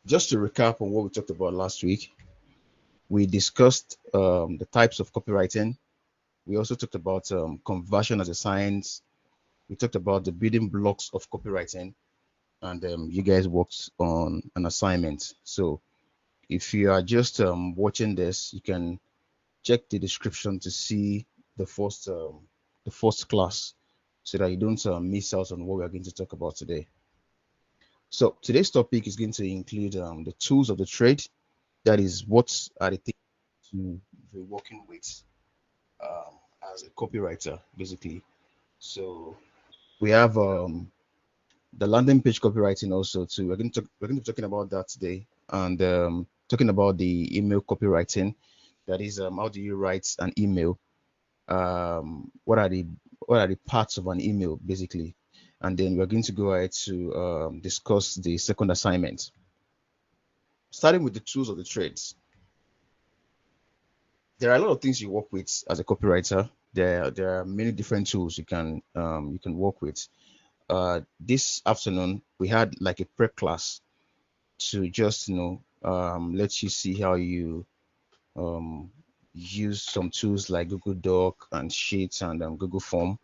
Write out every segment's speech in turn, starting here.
Just to recap on what we talked about last week, we discussed the types of copywriting. We also talked about conversion as a science. We talked about the building blocks of copywriting, and you guys worked on an assignment. So if you are just watching this, you can check the description to see the first class, so that you don't miss out on what we are going to talk about today. So today's topic is going to include the tools of the trade. That is, what are the things to be working with um, as a copywriter, basically. So we have the landing page copywriting also too. We're going to be talking about that today, and talking about the email copywriting. That is, how do you write an email? What are the parts of an email, basically? And then we're going to go ahead to discuss the second assignment, starting with the tools of the trades. There are a lot of things you work with as a copywriter. There are many different tools you can work with. This afternoon we had like a prep class to just let you see how you um, use some tools like Google Doc and Sheets and Google Form.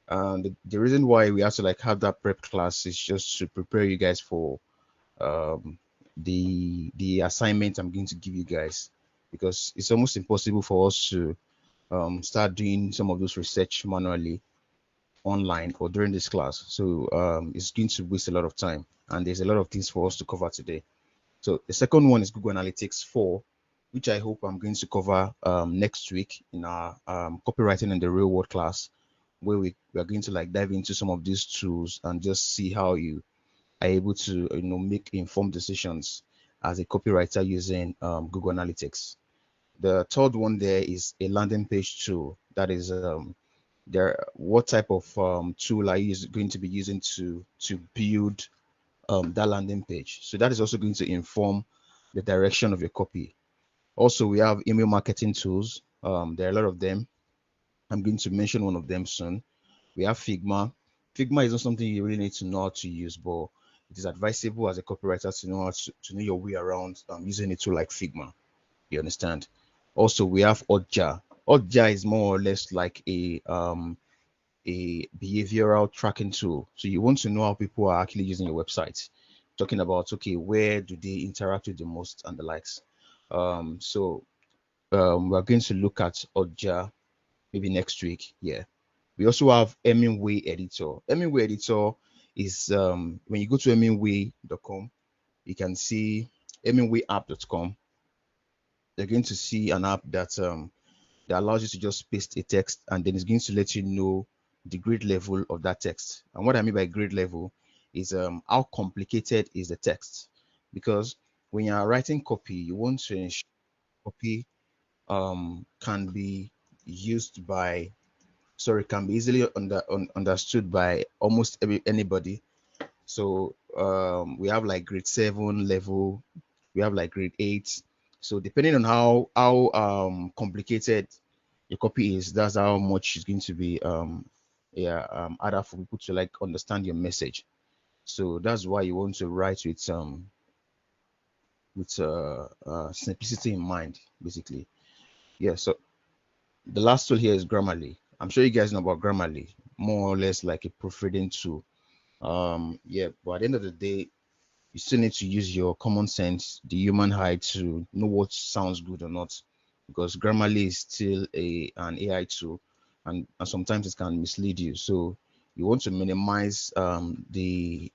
And the reason why we have to like have that prep class is just to prepare you guys for um, the assignment I'm going to give you guys, because it's almost impossible for us to start doing some of those research manually online or during this class. So it's going to waste a lot of time, and there's a lot of things for us to cover today. So the second one is Google Analytics 4, which I hope I'm going to cover next week in our copywriting in the real world class, where we are going to like dive into some of these tools and just see how you are able to make informed decisions as a copywriter using Google Analytics. The third one there is a landing page tool. That is what type of tool are you going to be using to build that landing page. So that is also going to inform the direction of your copy. Also, we have email marketing tools. There are a lot of them. I'm going to mention one of them soon. We have Figma. Figma is not something you really need to know how to use, but it is advisable as a copywriter to know how to know your way around using a tool like Figma. You understand? Also, we have Oddjar. Oddjar is more or less like a behavioral tracking tool. So you want to know how people are actually using your website, talking about, okay, where do they interact with the most and the likes. So we're going to look at Oddjar maybe next week. Yeah. We also have Hemingway Editor. Hemingway Editor is when you go to hemingway.com, you can see hemingwayapp.com. You're going to see an app that allows you to just paste a text, and then it's going to let you know the grade level of that text. And what I mean by grade level is how complicated is the text, because when you're writing copy, you want to ensure copy can be used by can be easily understood by almost anybody. So we have like grade 7 level, we have like grade 8. So depending on how complicated your copy is, that's how much it's going to be harder for people to like understand your message. So that's why you want to write with simplicity in mind, basically. Yeah. So the last tool here is Grammarly. I'm sure you guys know about Grammarly, more or less like a proofreading tool. Yeah, but at the end of the day, you still need to use your common sense, the human eye, to know what sounds good or not, because Grammarly is still an AI tool, and sometimes it can mislead you. So you want to minimize the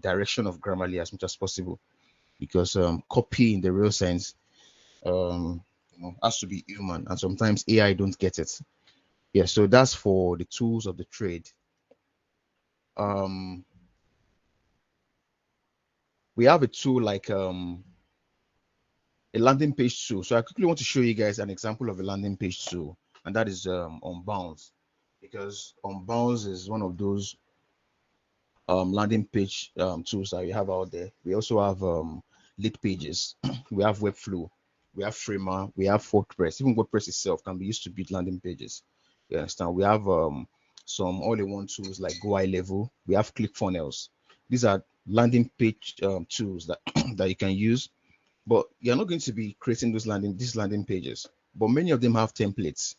direction of Grammarly as much as possible, because copy in the real sense has to be human, and sometimes AI don't get it. Yeah, so that's for the tools of the trade. Um, we have a tool like a landing page tool. So I quickly want to show you guys an example of a landing page tool, and that is Unbounce, because Unbounce is one of those landing page tools that we have out there. We also have lead pages, we have Webflow, we have Framer, we have WordPress. Even WordPress itself can be used to build landing pages. You understand? We have some all-in-one tools like Go High Level. We have ClickFunnels. These are landing page tools that that you can use, but you're not going to be creating these landing pages. But many of them have templates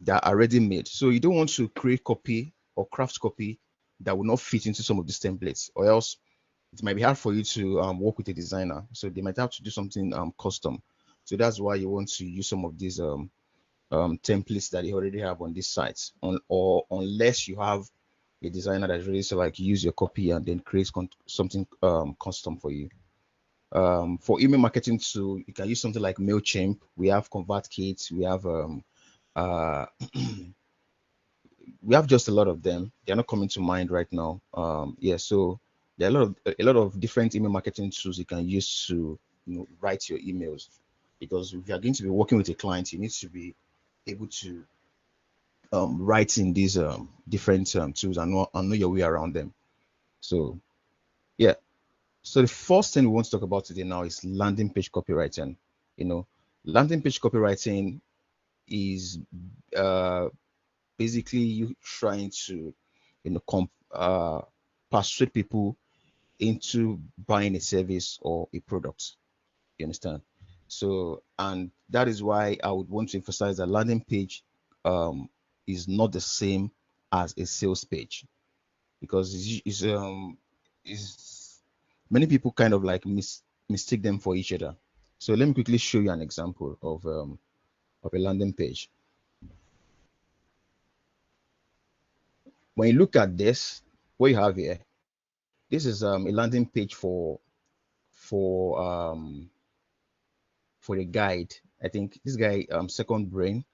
that are already made, so you don't want to create copy or craft copy that will not fit into some of these templates, or else it might be hard for you to work with a designer. So they might have to do something custom. So that's why you want to use some of these templates that you already have on this site, or unless you have a designer that's ready to like use your copy and then create something custom for you. For email marketing too, you can use something like MailChimp. We have ConvertKit. Uh, we have just a lot of them. They're not coming to mind right now. Yeah, so there are a lot of different email marketing tools you can use to write your emails. Because if you are going to be working with a client, you need to be able to write in these different tools and know your way around them. So yeah. So the first thing we want to talk about today now is landing page copywriting. You know, landing page copywriting is uh, basically you trying to, persuade people into buying a service or a product. You understand? So, and that is why I would want to emphasize that landing page um, is not the same as a sales page, because is many people kind of like mistake them for each other. So let me quickly show you an example of a landing page. When you look at this, what you have here, this is a landing page for for the guide. I think this guy Second Brain,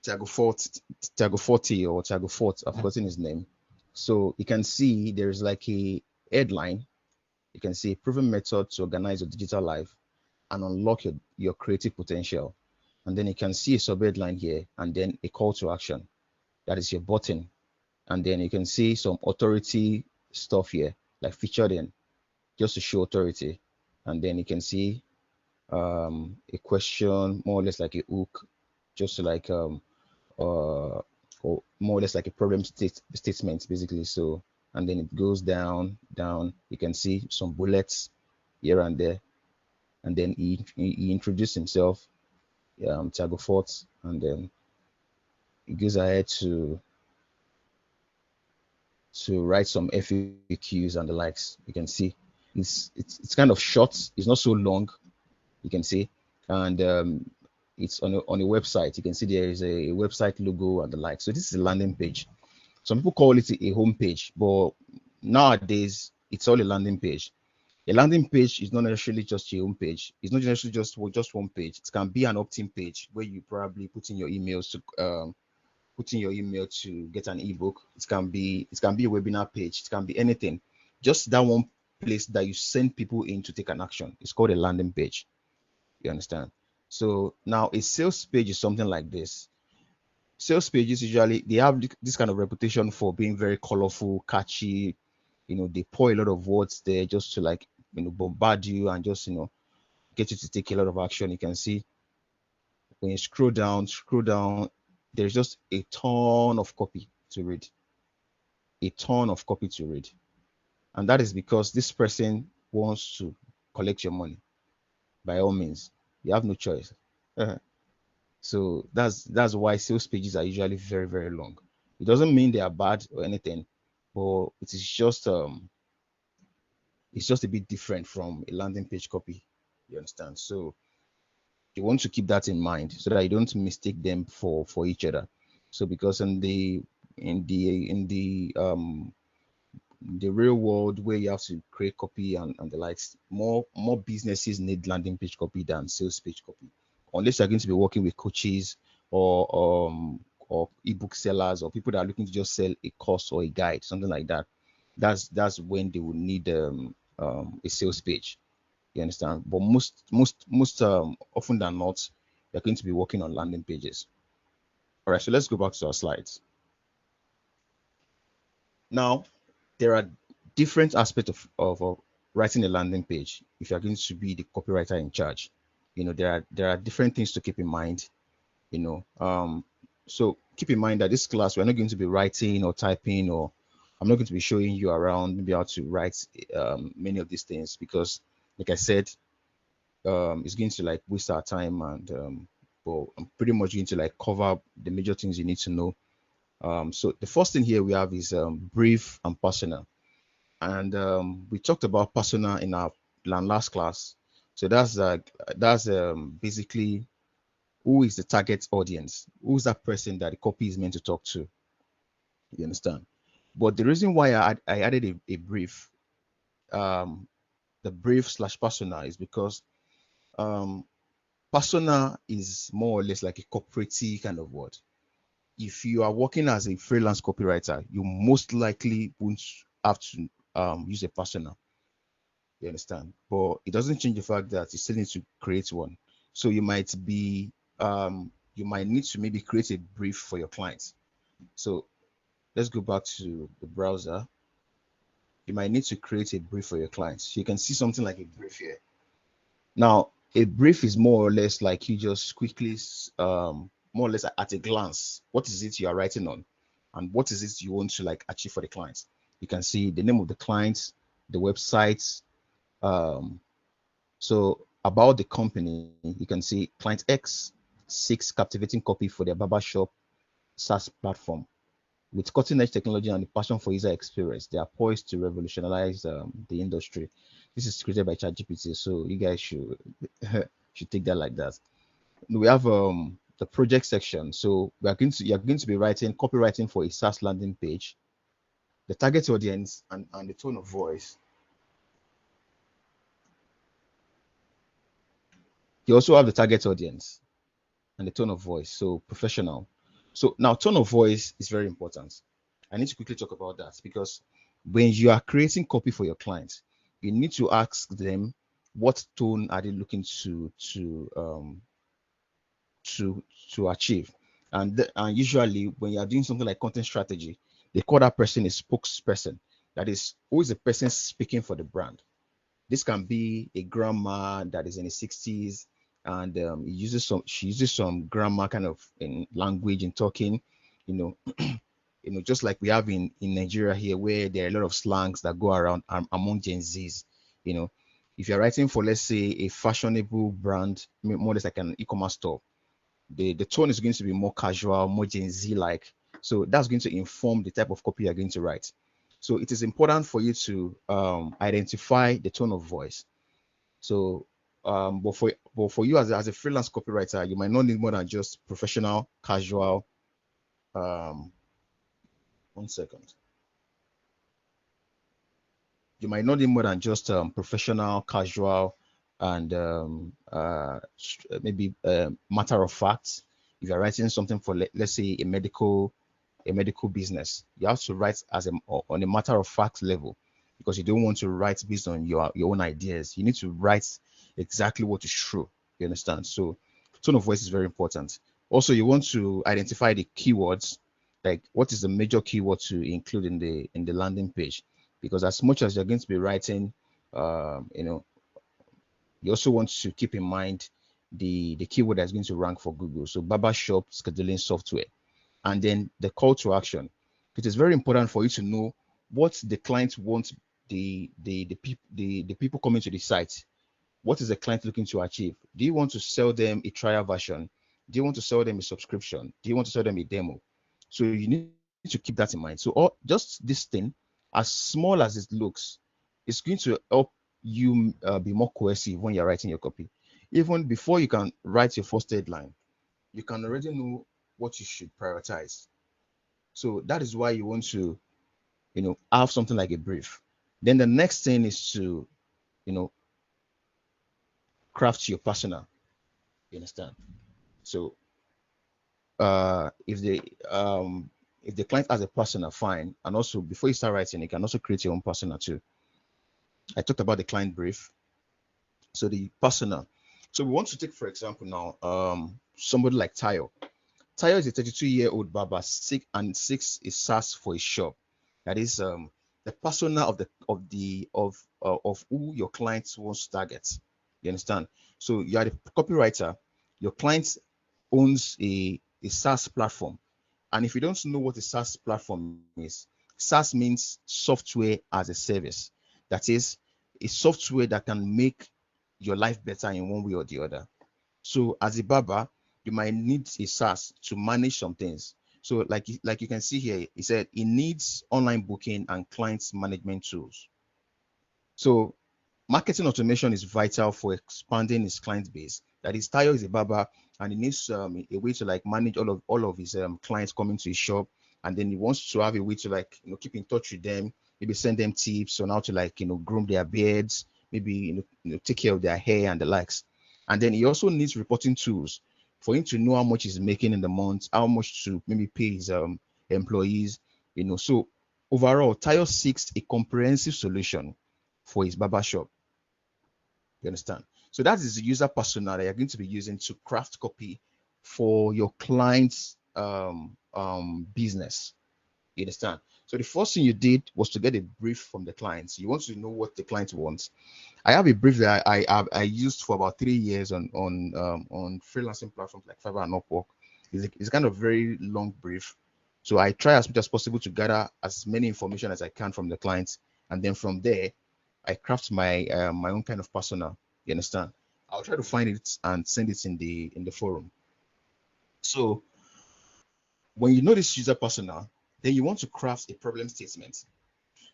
Tiago Fort, Tiago Forti or Tiago Fort, I've forgotten his name. So you can see there's like a headline. You can see a proven method to organize your digital life and unlock your creative potential. And then you can see a subheadline here and then a call to action. That is your button. And then you can see some authority stuff here, like featured in, just to show authority. And then you can see a question, more or less like a hook, just to like or more or less like a problem statement basically. So, and then it goes down. You can see some bullets here and there, and then he introduced himself, Thiago Fort, and then he goes ahead to write some FAQs and the likes. You can see it's kind of short. It's not so long. You can see, and it's on a website. You can see there is a website logo and the like. So this is a landing page. Some people call it a home page, but nowadays it's all a landing page. A landing page is not necessarily just your home page. It's not necessarily just one page. It can be an opt-in page where you probably put in your emails to put in your email to get an ebook. It can be a webinar page. It can be anything. Just that one place that you send people in to take an action. It's called a landing page. You understand? So now a sales page is something like this. Sales pages usually they have this kind of reputation for being very colorful, catchy. They pour a lot of words there just to like bombard you and just get you to take a lot of action. You can see when you scroll down, there's just a ton of copy to read, a ton of copy to read, and that is because this person wants to collect your money. By all means, you have no choice. So that's why sales pages are usually very, very long. It doesn't mean they are bad or anything, but it's just a bit different from a landing page copy. You understand? So you want to keep that in mind so that you don't mistake them for each other. So because in the real world where you have to create copy and the likes, more businesses need landing page copy than sales page copy, unless you're going to be working with coaches or ebook sellers or people that are looking to just sell a course or a guide, something like that. That's when they will need a sales page. You understand? But most often than not, you're going to be working on landing pages. All right, so let's go back to our slides. Now, there are different aspects of writing a landing page if you're going to be the copywriter in charge. There are different things to keep in mind. So keep in mind that this class we're not going to be writing or typing or I'm not going to be showing you around maybe how to write many of these things, because like I said, it's going to like waste our time, and but I'm pretty much going to like cover the major things you need to know. So the first thing here we have is brief and persona, and we talked about persona in our last class. So that's basically who is the target audience, who's that person that the copy is meant to talk to. You understand? But the reason why I added a brief, um, the brief slash persona, is because um, persona is more or less like a corporate kind of word. If you are working as a freelance copywriter, you most likely won't have to use a persona. You understand? But it doesn't change the fact that you still need to create one. So you might need to maybe create a brief for your clients. So let's go back to the browser. You might need to create a brief for your clients. So you can see something like a brief here. Now, a brief is more or less like you just quickly, more or less at a glance, what is it you are writing on, and what is it you want to like achieve for the clients. You can see the name of the clients, the websites. So about the company, you can see client X seeks captivating copy for their barbershop SaaS platform. With cutting edge technology and the passion for user experience, they are poised to revolutionize the industry. This is created by ChatGPT, so you guys should should take that like that. We have the project section. So you're going to be writing copywriting for a SaaS landing page, the target audience, and the tone of voice. You also have the target audience and the tone of voice. So professional. So now tone of voice is very important. I need to quickly talk about that, because when you are creating copy for your clients, you need to ask them what tone are they looking to to achieve. And usually when you are doing something like content strategy, they call that person a spokesperson. That is, who is the person speaking for the brand. This can be a grandma that is in the 60s, and she uses some grammar kind of in language in talking, you know, just like we have in Nigeria here, where there are a lot of slangs that go around among Gen Zs. You know, if you're writing for, let's say, a fashionable brand, more or less like an e-commerce store, the tone is going to be more casual, more Gen Z like. So that's going to inform the type of copy you're going to write. So it is important for you to identify the tone of voice. So, but for you as a freelance copywriter, you might not need more than just professional, casual. Um, 1 second. You might not need more than just professional, casual, and maybe matter of fact. If you're writing something for, let's say, a medical business, you have to write on a matter of fact level, because you don't want to write based on your own ideas. You need to write exactly what is true. You understand? So tone of voice is very important. Also, you want to identify the keywords, like what is the major keyword to include in the landing page, because as much as you're going to be writing, um, you know, you also want to keep in mind the keyword that's going to rank for Google. So barbershop scheduling software, and then the call to action. It is very important for you to know what the client wants, the people coming to the site. What is the client looking to achieve? Do you want to sell them a trial version? Do you want to sell them a subscription? Do you want to sell them a demo? So you need to keep that in mind. So just this thing, as small as it looks, it's going to help you be more cohesive when you're writing your copy. Even before you can write your first headline, you can already know what you should prioritize. So that is why you want to, have something like a brief. Then the next thing is to, you know, craft your persona. You understand? So if the client has a persona, fine. And also before you start writing, you can also create your own persona too. I talked about the client brief. So the persona. So we want to take, for example, now somebody like Tayo. Tayo is a 32-year-old barber, sick and seeks a SaaS for his shop. That is the persona of who your client wants to target. You understand? So you are the copywriter. Your client owns a SaaS platform, and if you don't know what a SaaS platform is, SaaS means software as a service. That is a software that can make your life better in one way or the other. So as a barber, you might need a SaaS to manage some things. So like you can see here, it said it needs online booking and client management tools. So marketing automation is vital for expanding his client base. That is, Tayo is a barber and he needs a way to like manage all of his clients coming to his shop, and then he wants to have a way to like keep in touch with them, maybe send them tips on how to like groom their beards, maybe take care of their hair and the likes. And then he also needs reporting tools for him to know how much he's making in the month, how much to maybe pay his employees. So overall, Tayo seeks a comprehensive solution for his barber shop. You understand? So that is the user persona that you're going to be using to craft copy for your client's business. You understand? So the first thing you did was to get a brief from the clients. You want to know what the client wants. I have a brief that I used for about 3 years on freelancing platforms like Fiverr and Upwork. It's kind of very long brief. So I try as much as possible to gather as many information as I can from the clients, and then from there I craft my own kind of persona. You understand? I'll try to find it and send it in the forum. So when you know this user persona, then you want to craft a problem statement.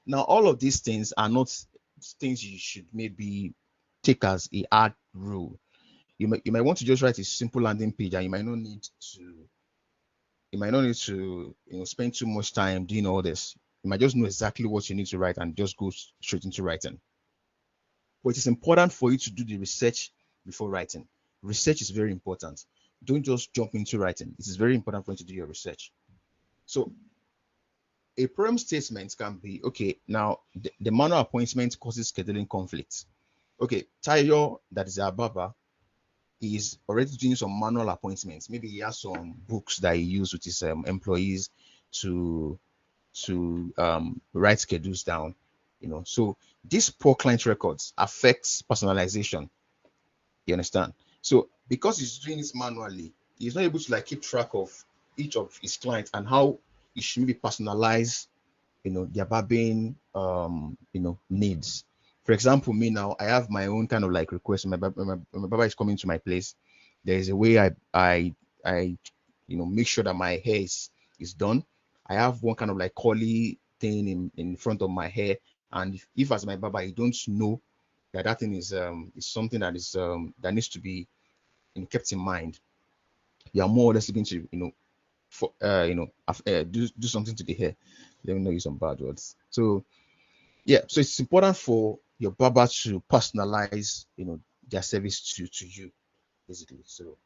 Now, all of these things are not things you should maybe take as a hard rule. You might want to just write a simple landing page, and you might not need to spend too much time doing all this. You might just know exactly what you need to write and just go straight into writing. But it is important for you to do the research before writing. Research is very important. Don't just jump into writing. It is very important for you to do your research. So a problem statement can be, okay, now the manual appointment causes scheduling conflicts. Okay, Tayo, that is our barber, is already doing some manual appointments. Maybe he has some books that he uses with his employees to write schedules down. So these poor client records affects personalization. You understand? So because he's doing this manually, he's not able to like keep track of each of his clients and how he should maybe personalize their barbering needs. For example, me now, I have my own kind of like request. My barber is coming to my place. There is a way I make sure that my hair is done. I have one kind of like curly thing in front of my hair, and if as my barber you don't know that thing is something that needs to be kept in mind, you are more or less going to do something to the hair. Let me know use some bad words. So yeah, so it's important for your barber to personalize their service to you basically. So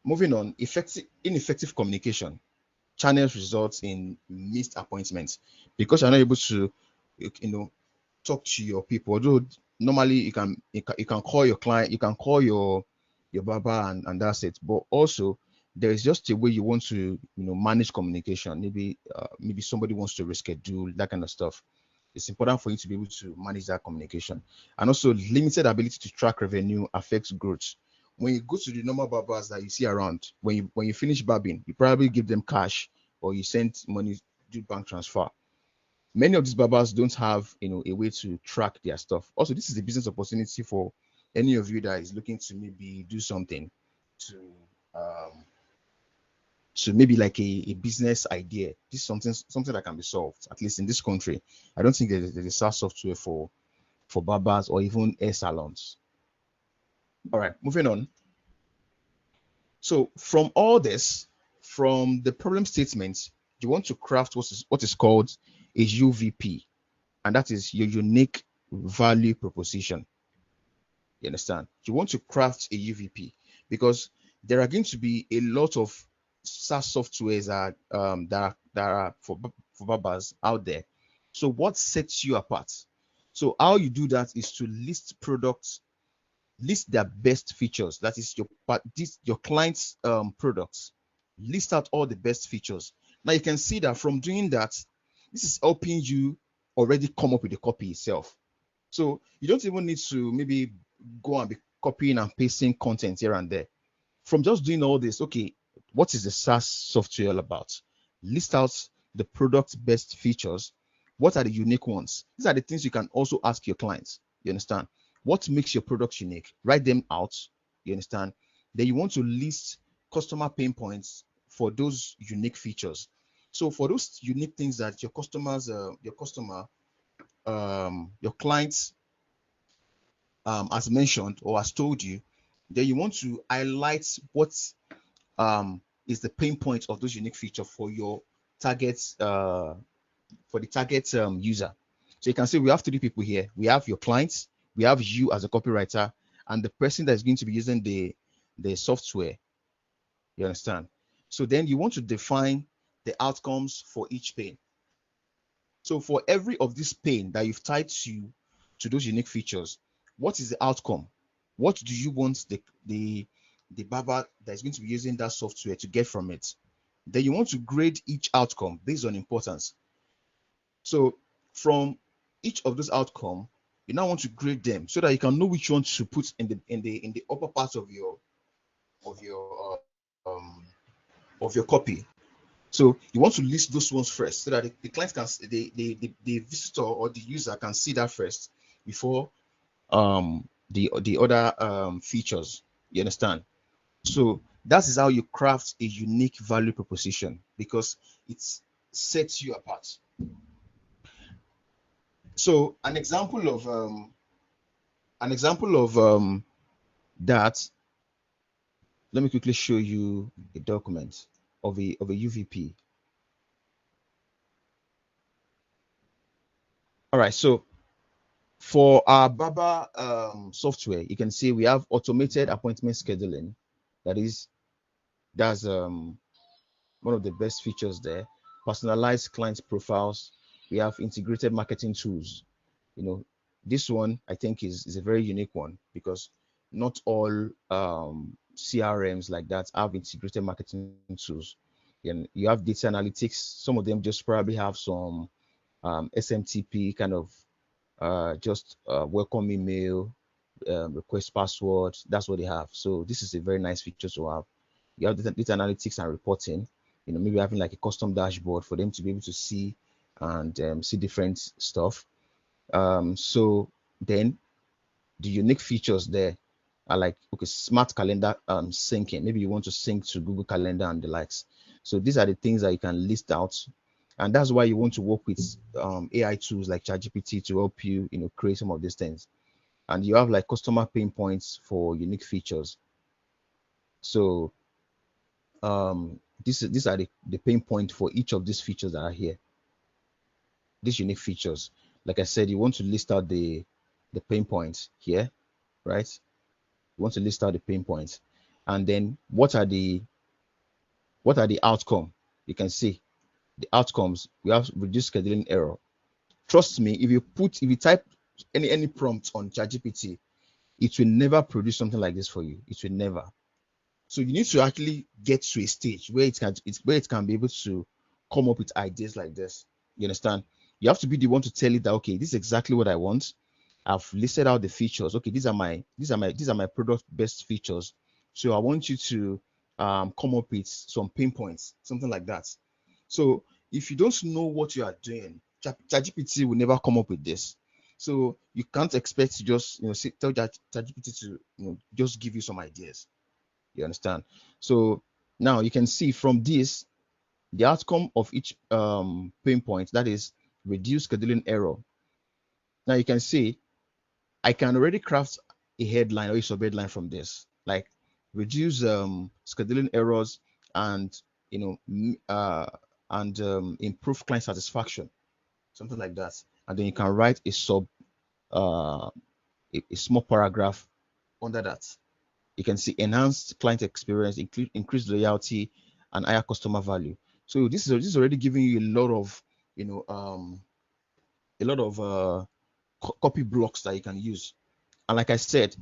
moving on, ineffective communication channels results in missed appointments because you're not able to talk to your people. Although normally you can call your client, you can call your barber, and that's it. But also there is just a way you want to manage communication. Maybe somebody wants to reschedule, that kind of stuff. It's important for you to be able to manage that communication. And also limited ability to track revenue affects growth. When you go to the normal barbers that you see around, when you finish barbing, you probably give them cash or you send money, do bank transfer. Many of these barbers don't have a way to track their stuff. Also, this is a business opportunity for any of you that is looking to maybe do something to um maybe like a business idea. This is something that can be solved, at least in this country. I don't think there's a SaaS software for barbers or even hair salons. All right, moving on. So from all this, from the problem statements, you want to craft what is called a UVP, and that is your unique value proposition. You understand? You want to craft a UVP because there are going to be a lot of SaaS softwares that are for barbers out there. So what sets you apart? So how you do that is to list products, list their best features. That is your client's products. List out all the best features. Now you can see that from doing that, this is helping you already come up with the copy itself. So you don't even need to maybe go and be copying and pasting content here and there. From just doing all this, okay, what is the SaaS software all about? List out the product's best features, what are the unique ones? These are the things you can also ask your clients. You understand? What makes your product unique? Write them out. You understand? Then you want to list customer pain points for those unique features. So for those unique things that your customers, your clients has mentioned or has told you, then you want to highlight what is the pain point of those unique features for your target for the target user. So you can see we have three people here. We have your clients, we have you as a copywriter, and the person that's going to be using the software. You understand? So then you want to define the outcomes for each pain. So for every of this pain that you've tied to those unique features, what is the outcome? What do you want the barber that is going to be using that software to get from it? Then you want to grade each outcome based on importance. So from each of those outcome, you now want to grade them so that you can know which one to put in the upper part of your of your copy. So you want to list those ones first so that the client can the visitor or the user can see that first before the other features. You understand? So that is how you craft a unique value proposition, because it sets you apart. So an example of that. Let me quickly show you a document of a UVP. All right, so for our Baba software, you can see we have automated appointment scheduling. That's one of the best features there. Personalized client profiles. We have integrated marketing tools. You know, this one I think is a very unique one, because not all CRMs like that have integrated marketing tools. And you have data analytics. Some of them just probably have some SMTP kind of just welcome email, request password. That's what they have. So this is a very nice feature to have. You have data analytics and reporting. Maybe having like a custom dashboard for them to be able to see and see different stuff. So then the unique features there are like, okay, smart calendar syncing. Maybe you want to sync to Google Calendar and the likes. So these are the things that you can list out, and that's why you want to work with AI tools like ChatGPT to help you, create some of these things. And you have like customer pain points for unique features. So these are the pain point for each of these features that are here. These unique features, like I said, you want to list out the pain points here, right? You want to list out the pain points, and then what are the outcome? You can see the outcomes. We have reduced scheduling error. Trust me, if you type any prompt on ChatGPT, it will never produce something like this for you. It will never. So you need to actually get to a stage where it can be able to come up with ideas like this. You understand? You have to be the one to tell it that, okay, this is exactly what I want. I've listed out the features. Okay, these are my product best features. So I want you to come up with some pain points, something like that. So if you don't know what you are doing, ChatGPT will never come up with this. So you can't expect to just tell ChatGPT to just give you some ideas. You understand? So now you can see from this the outcome of each pain point, that is reduce scheduling error. Now you can see I can already craft a headline or a sub-headline from this, like reduce scheduling errors and improve client satisfaction, something like that. And then you can write a small paragraph under that. You can see enhanced client experience, increased loyalty, and higher customer value. So this is already giving you a lot of copy blocks that you can use. And like I said,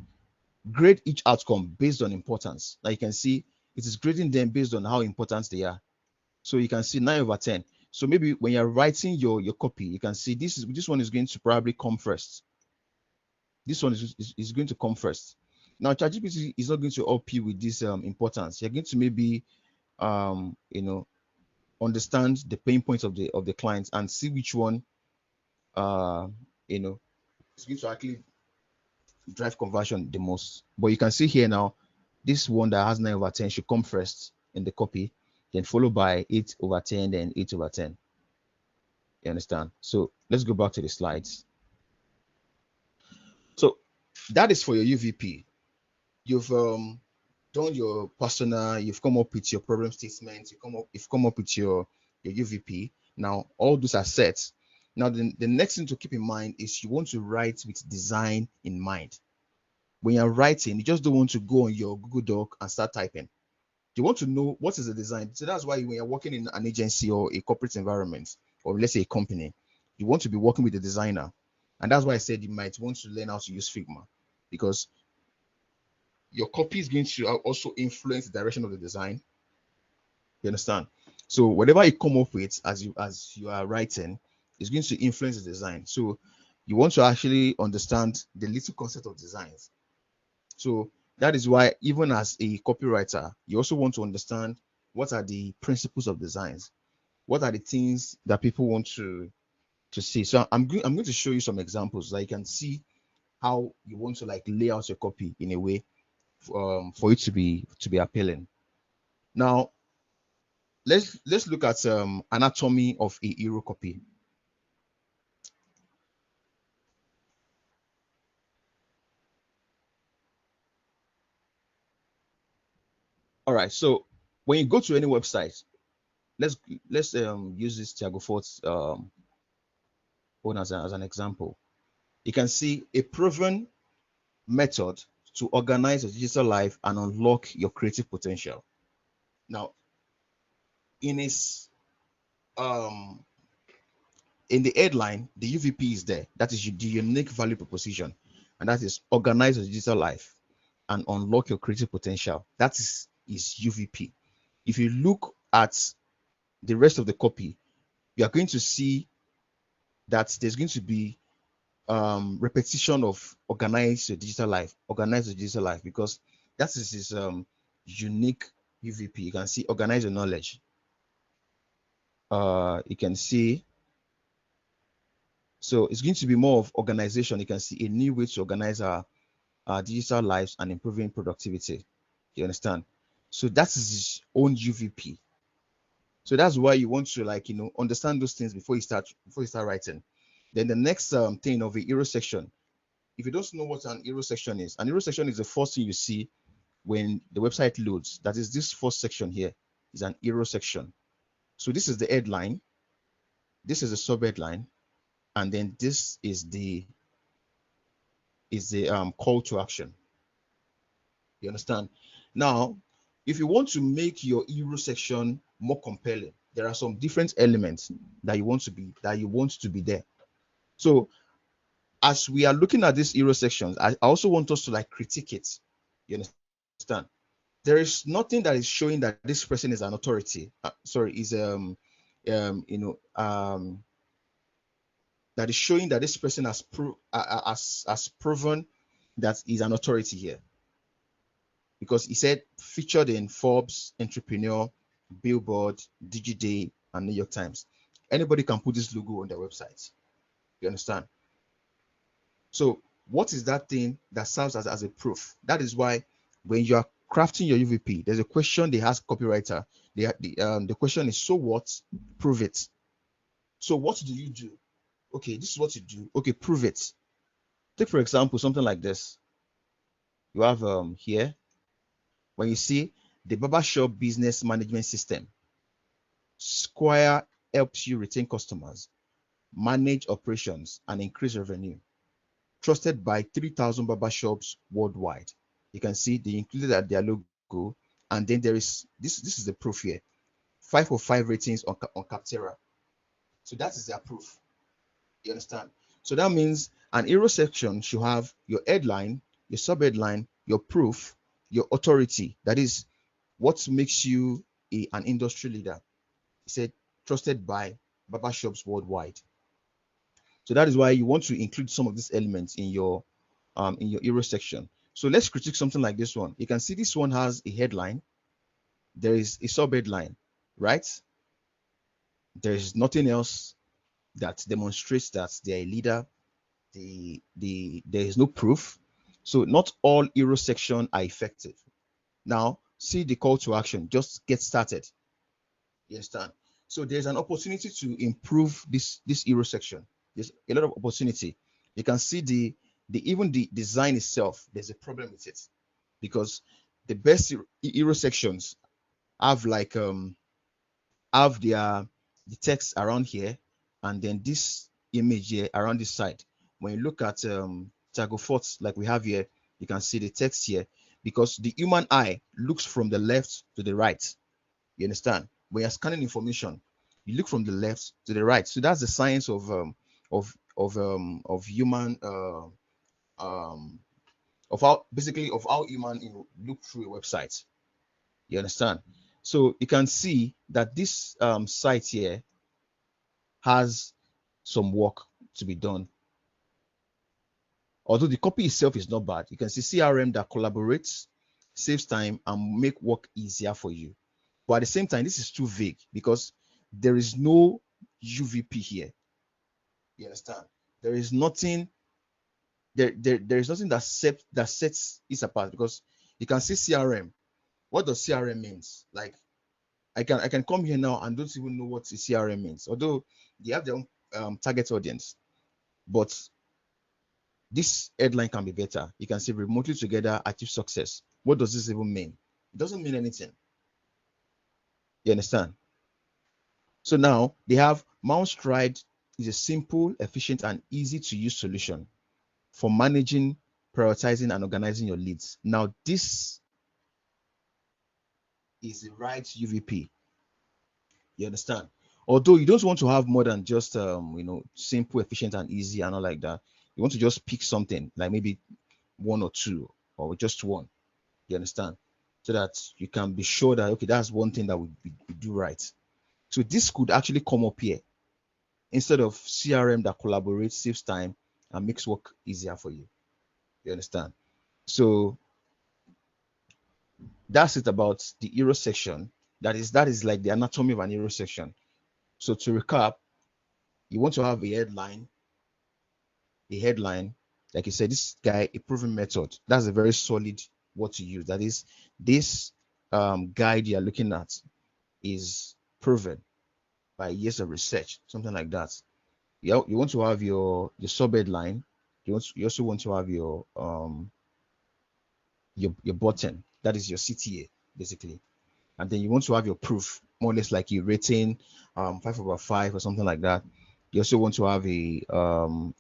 grade each outcome based on importance. Now you can see it is grading them based on how important they are. So you can see 9/10. So maybe when you're writing your copy, you can see this one is going to probably come first. This one is going to come first. Now ChatGPT is not going to help you with this importance. You're going to maybe understand the pain points of the clients and see which one is going to actually drive conversion the most. But you can see here now, this one that has 9/10 should come first in the copy, then followed by 8/10, then 8/10. You understand? So let's go back to the slides. So that is for your UVP. You've done your persona, you've come up with your problem statements, you've come up with your UVP. Now all those are set. Now the next thing to keep in mind is you want to write with design in mind. When you're writing, you just don't want to go on your Google Doc and start typing. You want to know what is the design. So that's why when you're working in an agency or a corporate environment, or let's say a company, you want to be working with a designer. And that's why I said you might want to learn how to use Figma, because your copy is going to also influence the direction of the design. You understand? So whatever you come up with as you are writing is going to influence the design. So you want to actually understand the little concept of designs. So that is why even as a copywriter, you also want to understand what are the principles of designs, what are the things that people want to see. So I'm going to show you some examples so you can see how you want to like lay out your copy in a way for it to be appealing. Now let's look at anatomy of a hero copy. All right, so when you go to any website, let's use this Tiago Fort's one as an example. You can see a proven method to organize your digital life and unlock your creative potential. Now, in his in the headline, the UVP is there. That is the unique value proposition, and that is organize your digital life and unlock your creative potential. That is UVP. If you look at the rest of the copy, you are going to see that there's going to be repetition of organize your digital life, because that is his unique UVP. You can see organize your knowledge. You can see, so it's going to be more of organization. You can see a new way to organize our digital lives and improving productivity. You understand? So that is his own UVP. So that's why you want to like understand those things before you start writing. Then the next thing of a hero section. If you don't know what an hero section is, an hero section is the first thing you see when the website loads. That is this first section here is an hero section. So this is the headline, this is the sub headline, and then this is the call to action. You understand? Now, if you want to make your hero section more compelling, there are some different elements that you want to be there. So as we are looking at these hero sections, I also want us to like critique it. You understand? There is nothing that is showing that this person is an authority. That is showing that this person has proven that he's an authority here. Because he said featured in Forbes, Entrepreneur, Billboard, DigiDay, and New York Times. Anybody can put this logo on their website. You understand? So what is that thing that serves as a proof? That is why when you are crafting your UVP, there's a question they ask copywriter. The question is, so what? Prove it. So what do you do? Okay, this is what you do. Okay, prove it. Take for example something like this. You have here, when you see the barbershop business management system, Square helps you retain customers, manage operations, and increase revenue. Trusted by 3,000 barbershops worldwide. You can see they included at their logo, and then there is this is the proof here. 5/5 ratings on Capterra. So that is their proof. You understand? So that means an hero section should have your headline, your sub-headline, your proof, your authority. That is what makes you an industry leader. He said trusted by barbershops worldwide. So that is why you want to include some of these elements in your hero section. So let's critique something like this one. You can see this one has a headline. There is a sub-headline, right? There is nothing else that demonstrates that they're a leader. There is no proof. So not all hero section are effective. Now see the call to action. Just get started. You understand? So there's an opportunity to improve this hero section. There's a lot of opportunity. You can see the even the design itself. There's a problem with it because the best hero sections have like have the text around here, and then this image here around this side. When you look at Tago Forts like we have here, you can see the text here because the human eye looks from the left to the right. You understand? When you're scanning information, you look from the left to the right. So that's the science of human of how basically of how human look through a website. You understand? So you can see that this site here has some work to be done. Although the copy itself is not bad, you can see CRM that collaborates, saves time, and make work easier for you. But at the same time, this is too vague because there is no UVP here. You understand? There is nothing there is nothing that sets it apart because you can see CRM. What does CRM means? Like I can come here now and don't even know what the CRM means. Although they have their own target audience, but this headline can be better. You can say remotely together, achieve success. What does this even mean? It doesn't mean anything. You understand? So now they have Mount Stride is a simple, efficient, and easy to use solution for managing, prioritizing, and organizing your leads. Now, this is the right UVP. You understand? Although you don't want to have more than just simple, efficient, and easy and all like that. You want to just pick something like maybe one or two or just one. You understand? So that you can be sure that okay, that's one thing that we do right. So this could actually come up here instead of CRM that collaborates, saves time, and makes work easier for you. You understand? So that's it about the hero section. That is like the anatomy of an hero section. So to recap, you want to have a headline, like you said, this guy, a proven method. That's a very solid what to use. That is, this guide you're looking at is proven by years of research, something like that. You want to have your sub headline. You also want to have your button. That is your CTA basically, and then you want to have your proof, more or less like your rating, 5/5 or something like that. You also want to have a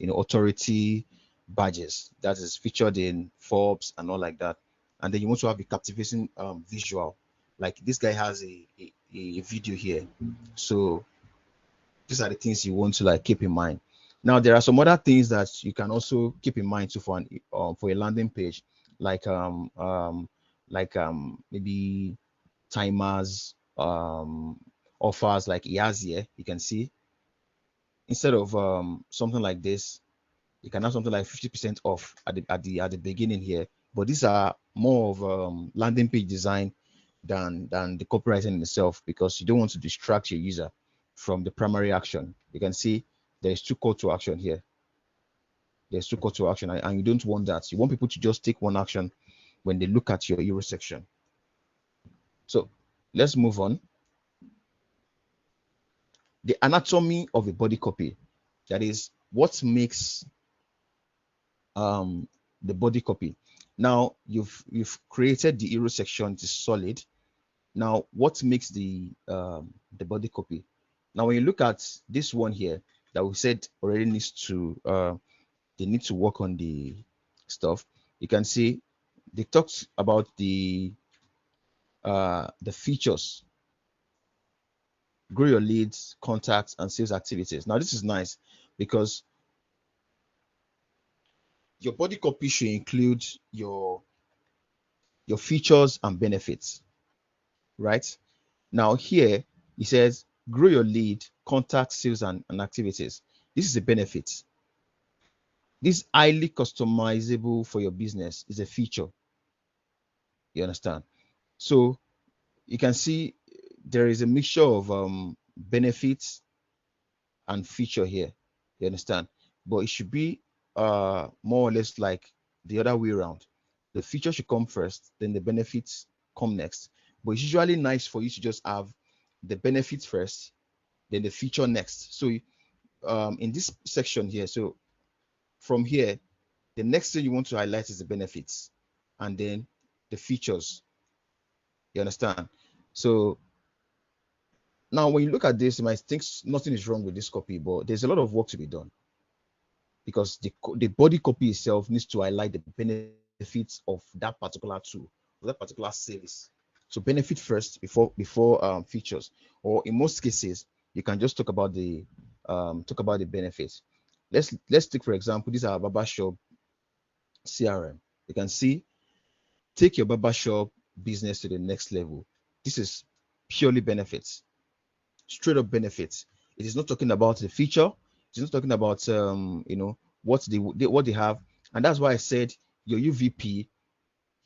authority badges that is featured in Forbes and all like that, and then you want to have a captivating visual, like this guy has a video here. So these are the things you want to like keep in mind. Now there are some other things that you can also keep in mind too for a landing page, like maybe timers, offers like he has here. You can see instead of something like this, you can have something like 50% off at the beginning here. But these are more of landing page design than the copywriting in itself, because you don't want to distract your user from the primary action. You can see there's two call to action here. There's two call to action, and you don't want that. You want people to just take one action when they look at your hero section. So let's move on. The anatomy of a body copy. That is what makes the body copy. Now you've created the hero section, it is solid. Now what makes the body copy? Now when you look at this one here that we said already needs to they need to work on the stuff, you can see they talked about the features: grow your leads, contacts, and sales activities. Now this is nice because your body copy should include your features and benefits, right? Now here it says grow your lead, contact, sales, and activities. This is a benefit. This highly customizable for your business is a feature. You understand? So you can see there is a mixture of benefits and feature here. You understand? But it should be more or less like the other way around. The feature should come first, then the benefits come next. But it's usually nice for you to just have the benefits first, then the feature next. So in this section here, so from here, the next thing you want to highlight is the benefits and then the features. You understand? So now when you look at this, you might think nothing is wrong with this copy, but there's a lot of work to be done because the body copy itself needs to highlight the benefits of that particular tool, of that particular service. So benefit first before features, or in most cases, you can just talk about the benefits. Let's take for example, these are barbershop CRM. You can see take your barbershop business to the next level. This is purely benefits, straight up benefits. It is not talking about the feature. It's not talking about what what they have, and that's why I said your UVP.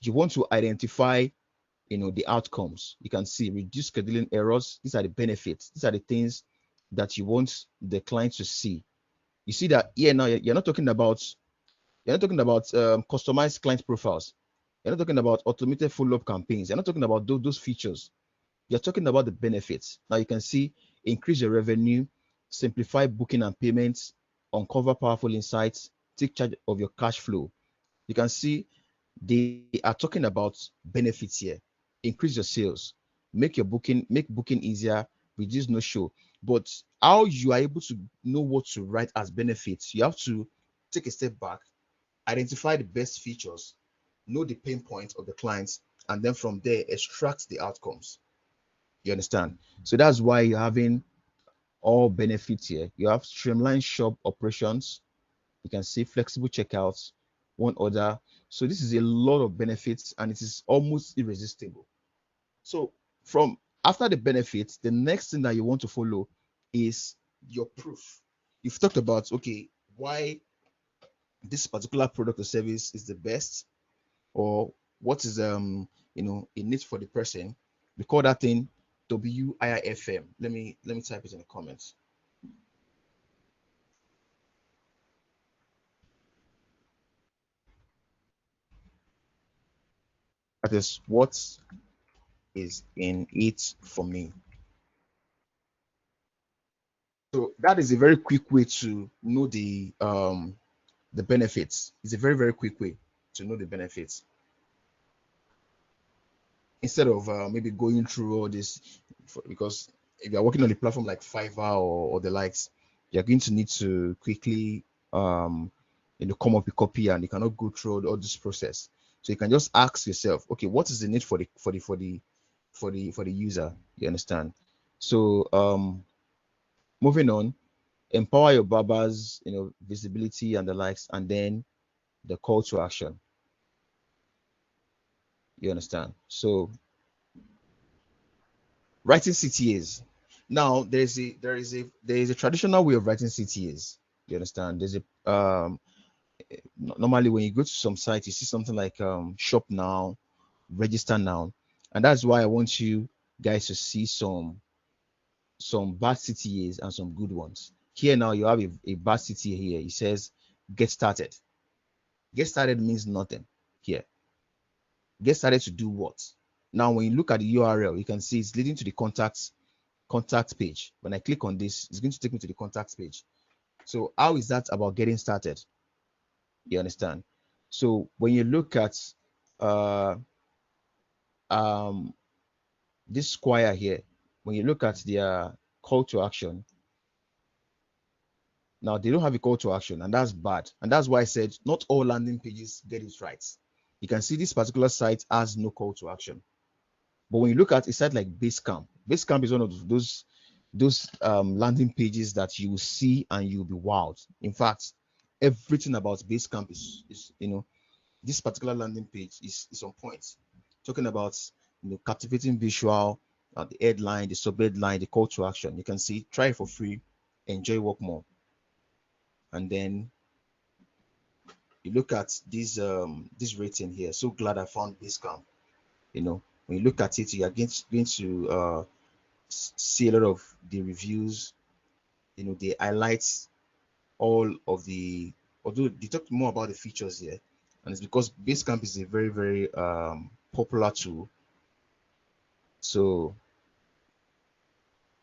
You want to identify the outcomes. You can see reduce scheduling errors. These are the benefits. These are the things that you want the client to see. You see that here now you're not talking about customized client profiles. You're not talking about automated follow-up campaigns. You're not talking about those features. You're talking about the benefits. Now you can see increase your revenue, simplify booking and payments, uncover powerful insights, take charge of your cash flow. You can see they are talking about benefits here. Increase your sales, make booking easier, reduce no show. But how you are able to know what to write as benefits, you have to take a step back, identify the best features, know the pain points of the clients, and then from there extract the outcomes. You understand? So that's why you're having all benefits here. You have streamlined shop operations. You can see flexible checkouts, one order. So this is a lot of benefits and it is almost irresistible. So from after the benefits, the next thing that you want to follow is your proof. You've talked about, okay, why this particular product or service is the best, or what is in it for the person. We call that thing WIIFM. Let me type it in the comments. That is what is in it for me. So that is a very quick way to know the benefits. It's a very quick way to know the benefits instead of maybe going through all this because if you're working on a platform like Fiverr or the likes, you're going to need to quickly come up with copy and you cannot go through all this process. So you can just ask yourself, okay, what is the need for the user? You understand? So moving on, empower your barbers, visibility and the likes, and then the call to action. You understand? So writing CTAs. Now there is a traditional way of writing CTAs. You understand? There's a normally when you go to some site, you see something like shop now, register now, and that's why I want you guys to see some bad CTAs and some good ones. Here now you have a bad CTA here. It says get started. Get started means nothing here. Get started to do what? Now when you look at the URL, you can see it's leading to the contact page. When I click on this, it's going to take me to the contact page. So how is that about getting started? You understand? So when you look at uh this square here, when you look at their call to action, now they don't have a call to action, and that's bad. And that's why I said not all landing pages get it right. You can see this particular site has no call to action. But when you look at a site like Basecamp, Basecamp is one of those landing pages that you will see and you'll be wowed. In fact, everything about Basecamp is this particular landing page is on point. Talking about captivating visual, the headline, the subheadline, the call to action. You can see, try it for free, enjoy, work more, and then you look at this rating here. So glad I found Basecamp. When you look at it, you are going to see a lot of the reviews. They highlight all of the, although they talk more about the features here, and it's because Basecamp is a very, very popular tool. So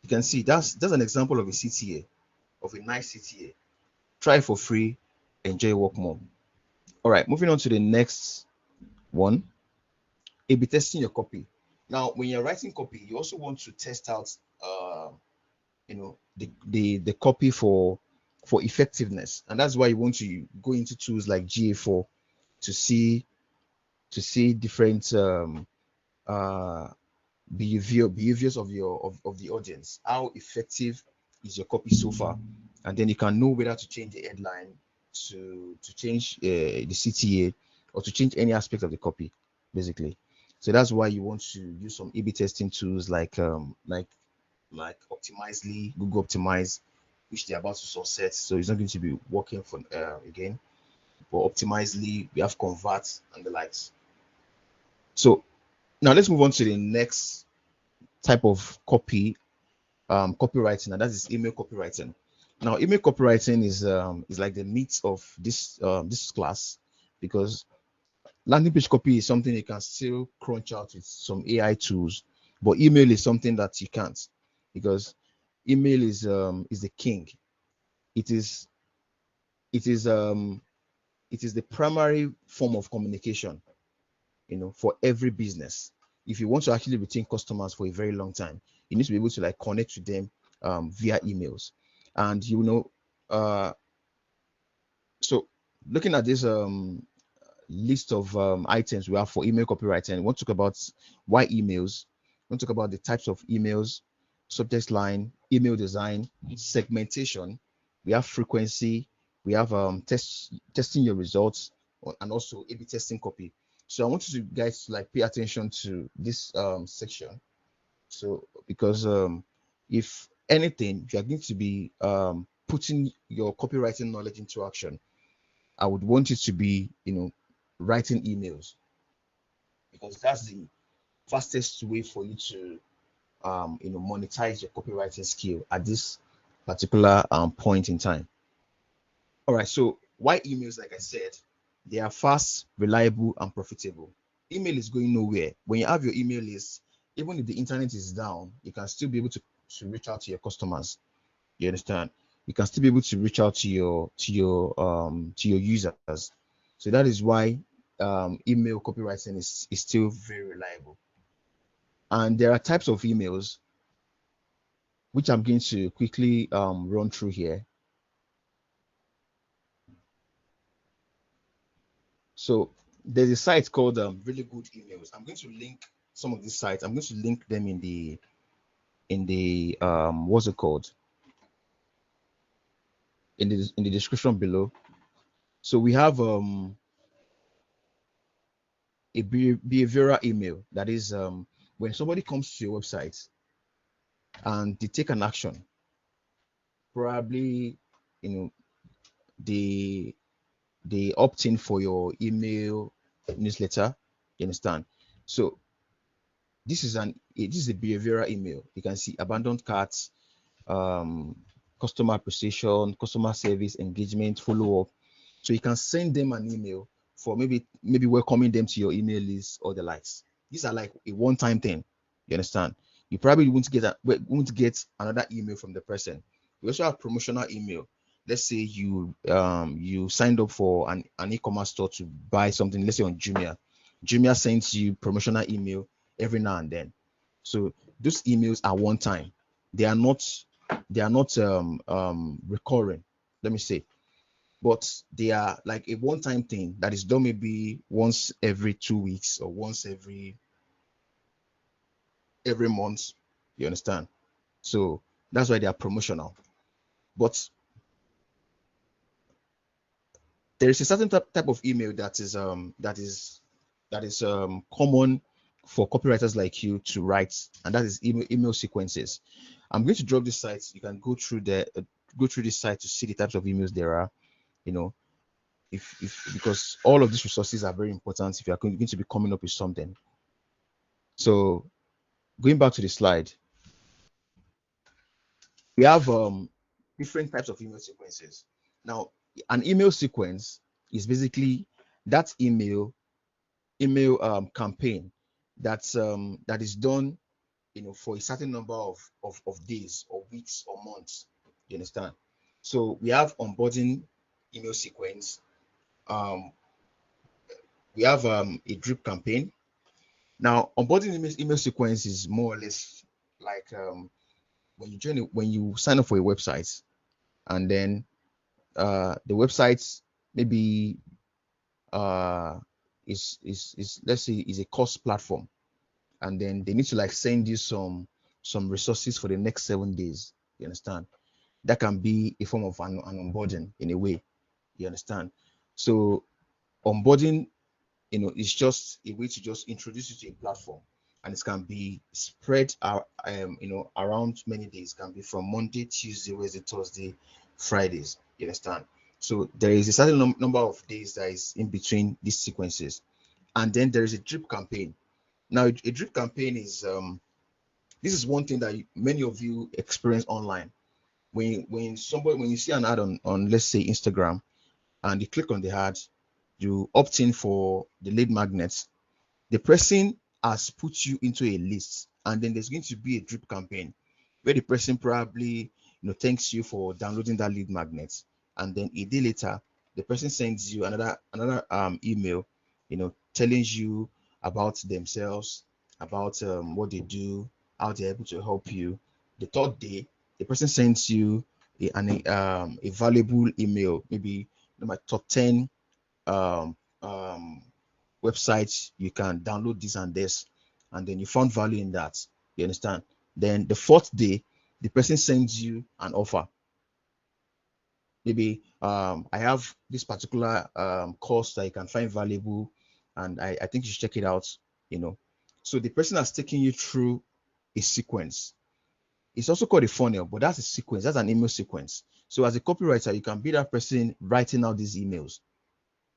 you can see that's an example of a CTA, of a nice CTA. Try it for free, enjoy work more. All right, moving on to the next one. A/B testing your copy. Now, when you're writing copy, you also want to test out, the copy for effectiveness, and that's why you want to go into tools like GA4 to see different uh, behaviors of of the audience. How effective is your copy so far? And then you can know whether to change the headline, to change the CTA, or to change any aspect of the copy, basically. So that's why you want to use some A/B testing tools like Optimizely, Google Optimize, which they're about to sunset. So it's not going to be working for again. But Optimizely, we have Convert and the likes. So now let's move on to the next type of copywriting, and that is email copywriting. Now, email copywriting is like the meat of this class, because landing page copy is something you can still crunch out with some AI tools, but email is something that you can't, because email is the king. It is it is it is the primary form of communication, for every business. If you want to actually retain customers for a very long time, you need to be able to like connect with them via emails. And so looking at this list of items we have for email copywriting, we want to talk about why emails. We want to talk about the types of emails, subject line, email design, segmentation. We have frequency. We have testing your results, and also A/B testing copy. So I want you guys to like pay attention to this section. So because if anything, you are going to be putting your copywriting knowledge into action, I would want you to be, writing emails, because that's the fastest way for you to, monetize your copywriting skill at this particular point in time. All right. So why emails? Like I said, they are fast, reliable, and profitable. Email is going nowhere. When you have your email list, even if the internet is down, you can still be able to reach out to your customers. You understand? You can still be able to reach out to your users. So that is why email copywriting is still very reliable. And there are types of emails which I'm going to quickly run through here. So there's a site called Really Good Emails. I'm going to link some of these sites. I'm going to link them in the what's it called, in the description below. So we have a behavioral email, that is when somebody comes to your website and they take an action, probably, you know they opt in for your email newsletter. You understand? So this is a behavioral email. You can see abandoned carts, um, customer appreciation, customer service, engagement, follow up. So you can send them an email for maybe welcoming them to your email list or the likes. These are like a one-time thing. You understand? You probably won't get another email from the person. We also have promotional email. Let's say you signed up for an e-commerce store to buy something, let's say on Jumia. Jumia sends you promotional email every now and then. So those emails are one time. They are not recurring, let me say, but they are like a one-time thing that is done maybe once every 2 weeks or once every month. You understand? So that's why they are promotional. But there is a certain type of email that is common for copywriters like you to write, and that is email sequences. I'm going to drop this site. You can go through this site to see the types of emails there are. You know, if because all of these resources are very important if you are going to be coming up with something. So going back to the slide, We have different types of email sequences. Now, an email sequence is basically that email campaign that is done, for a certain number of days or weeks or months. You understand? So we have onboarding email sequence. Um, we have a drip campaign. Now, onboarding email sequence is more or less like when you sign up for a website, and then the website maybe uh is let's say is a course platform, and then they need to like send you some resources for the next 7 days. You understand? That can be a form of an onboarding in a way. You understand? So onboarding, is just a way to just introduce you to a platform, and it can be spread out, around many days. It can be from Monday, Tuesday, Wednesday, Thursday, Fridays. You understand? So there is a certain number of days that is in between these sequences, and then there is a drip campaign. Now, a drip campaign is this is one thing that many of you experience online. When you see an ad on let's say Instagram, and you click on the ad, you opt in for the lead magnets. The person has put you into a list, and then there's going to be a drip campaign where the person probably thanks you for downloading that lead magnet, and then a day later the person sends you another email, telling you about themselves, about what they do, how they're able to help you. The third day the person sends you a valuable email, maybe my top 10 um, um, websites you can download this and this, and then you found value in that. You understand? Then the fourth day the person sends you an offer. Maybe I have this particular course that you can find valuable, and I think you should check it out. you know so the person has taken you through a sequence. It's also called a funnel, but that's a sequence. That's an email sequence. So as a copywriter, you can be that person writing out these emails.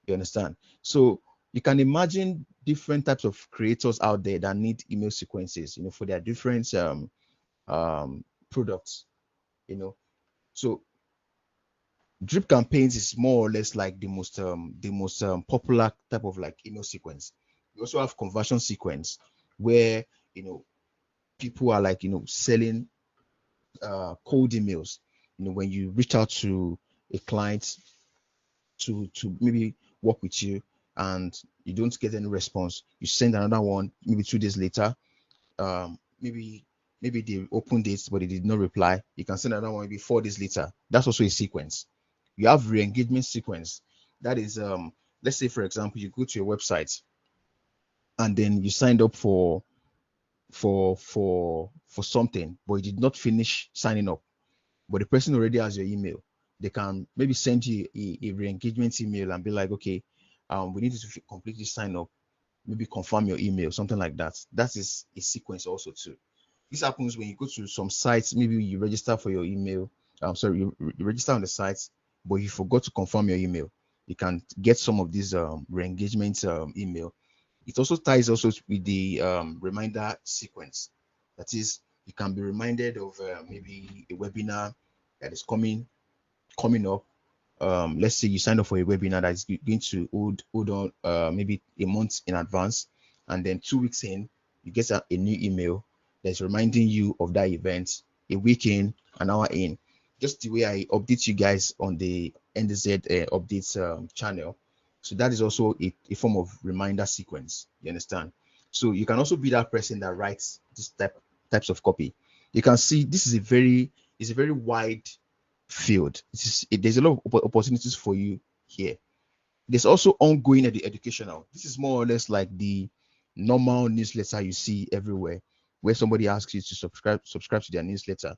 You understand? So you can imagine different types of creators out there that need email sequences, for their different products. You know, so drip campaigns is more or less like the most popular type of like email sequence. We also have conversion sequence where you know people are like selling cold emails. When you reach out to a client to maybe work with you, and you don't get any response, you send another one maybe 2 days later. Maybe they opened it but they did not reply. You can send another one maybe 4 days later. That's also a sequence. You have re-engagement sequence. That is, let's say for example you go to your website, and then you signed up for something, but you did not finish signing up, but the person already has your email. They can maybe send you a re-engagement email and be like, okay, we need you to completely sign up, maybe confirm your email, something like that. That is a sequence also too. This happens when you go to some sites, maybe you register for your email. Sorry, you register on the sites, but you forgot to confirm your email. You can get some of these re-engagement email. It also ties also with the reminder sequence. That is, you can be reminded of maybe a webinar that is coming up. Let's say you sign up for a webinar that is going to hold on maybe a month in advance, and then 2 weeks in you get a new email that's reminding you of that event, a week in, an hour in. Just the way I update you guys on the NDZ updates channel. So that is also a form of reminder sequence. You understand? So you can also be that person that writes this types of copy. You can see this is a very wide field. There's a lot of opportunities for you here. There's also ongoing educational. This is more or less like the normal newsletter you see everywhere, where somebody asks you to subscribe to their newsletter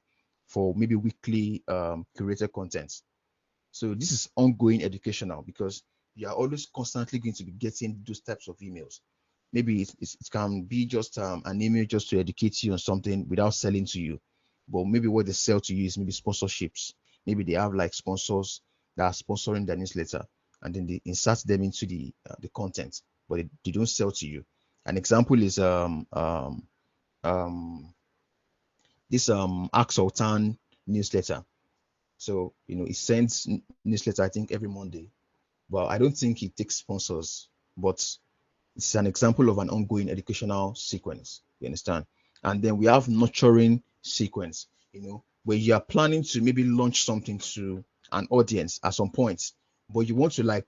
for maybe weekly curated content. So this is ongoing educational because you are always constantly going to be getting those types of emails. Maybe it can be just an email just to educate you on something without selling to you, but maybe what they sell to you is maybe sponsorships. Maybe they have like sponsors that are sponsoring their newsletter, and then they insert them into the content, but they don't sell to you. An example is this Ask Sultan newsletter. So, it sends newsletter, I think, every Monday. But I don't think it takes sponsors. But it's an example of an ongoing educational sequence. You understand? And then we have nurturing sequence, where you are planning to maybe launch something to an audience at some point, but you want to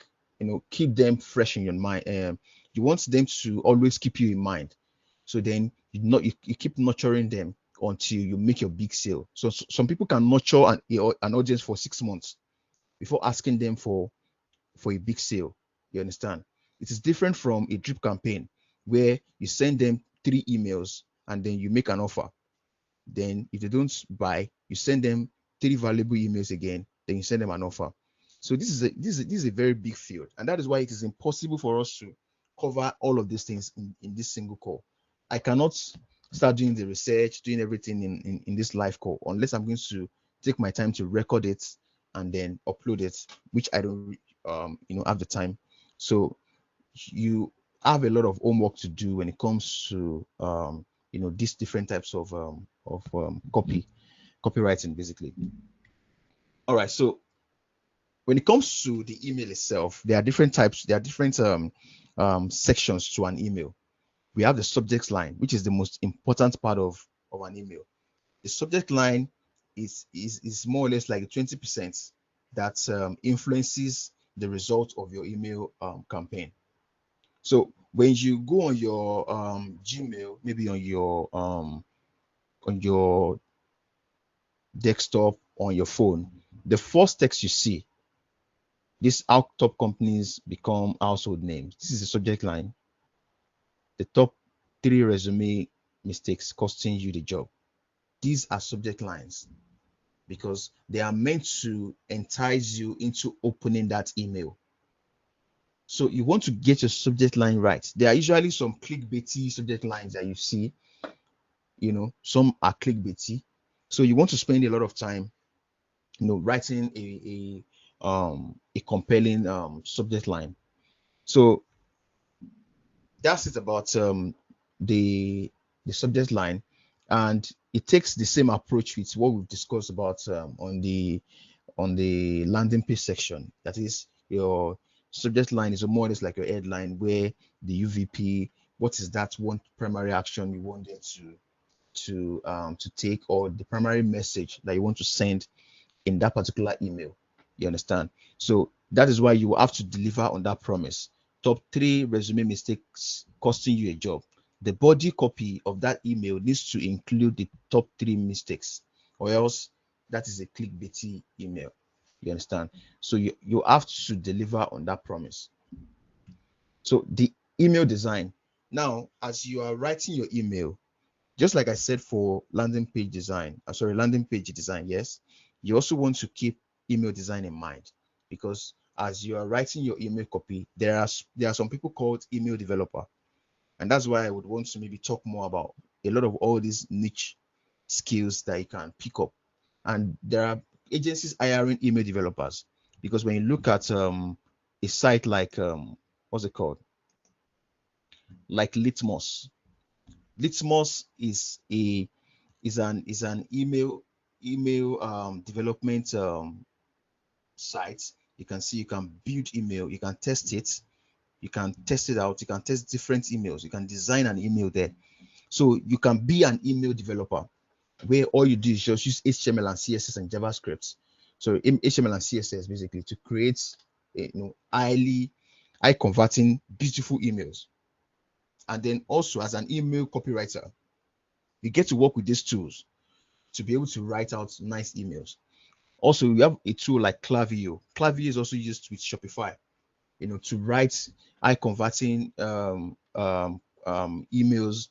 keep them fresh in your mind. You want them to always keep you in mind. So then you keep nurturing them until you make your big sale. So some people can nurture an audience for 6 months before asking them for a big sale. You understand? It is different from a drip campaign where you send them 3 emails and then you make an offer. Then if they don't buy, you send them 3 valuable emails again, then you send them an offer. So this is a very big field, and that is why it is impossible for us to cover all of these things in this single call. I cannot start doing the research, doing everything in this live call unless I'm going to take my time to record it and then upload it, which I don't have the time. So you have a lot of homework to do when it comes to these different types of copywriting, basically. All right, so when it comes to the email itself, there are different types, there are different sections to an email. We have the subject line, which is the most important part of an email. The subject line is more or less like 20% that influences the result of your email campaign. So when you go on your Gmail, maybe on your desktop, on your phone, the first text you see, these top companies become household names. This is the subject line. The top 3 resume mistakes costing you the job. These are subject lines because they are meant to entice you into opening that email. So you want to get your subject line right. There are usually some clickbaity subject lines that you see. Some are clickbaity. So you want to spend a lot of time, writing a compelling subject line. So that's it about the subject line, and it takes the same approach with what we've discussed about on the landing page section. That is, your subject line is more or less like your headline, where the UVP, what is that one primary action you want them to take, or the primary message that you want to send in that particular email. You understand? So that is why you have to deliver on that promise. Top 3 resume mistakes costing you a job. The body copy of that email needs to include the top 3 mistakes, or else that is a clickbaity email. You understand? So you have to deliver on that promise. So the email design. Now, as you are writing your email, just like I said for landing page design, yes, you also want to keep email design in mind, because as you are writing your email copy, there are some people called email developer, and that's why I would want to maybe talk more about a lot of all these niche skills that you can pick up. And there are agencies hiring email developers, because when you look at a site like what's it called, like Litmus is an email development site. You can see, you can build email, you can test it, out, you can test different emails, you can design an email there. So you can be an email developer, where all you do is just use HTML and CSS and JavaScript. So HTML and CSS basically to create high converting beautiful emails. And then also, as an email copywriter, you get to work with these tools to be able to write out nice emails. Also, we have a tool like Klaviyo. Klaviyo is also used with Shopify, to write high converting emails,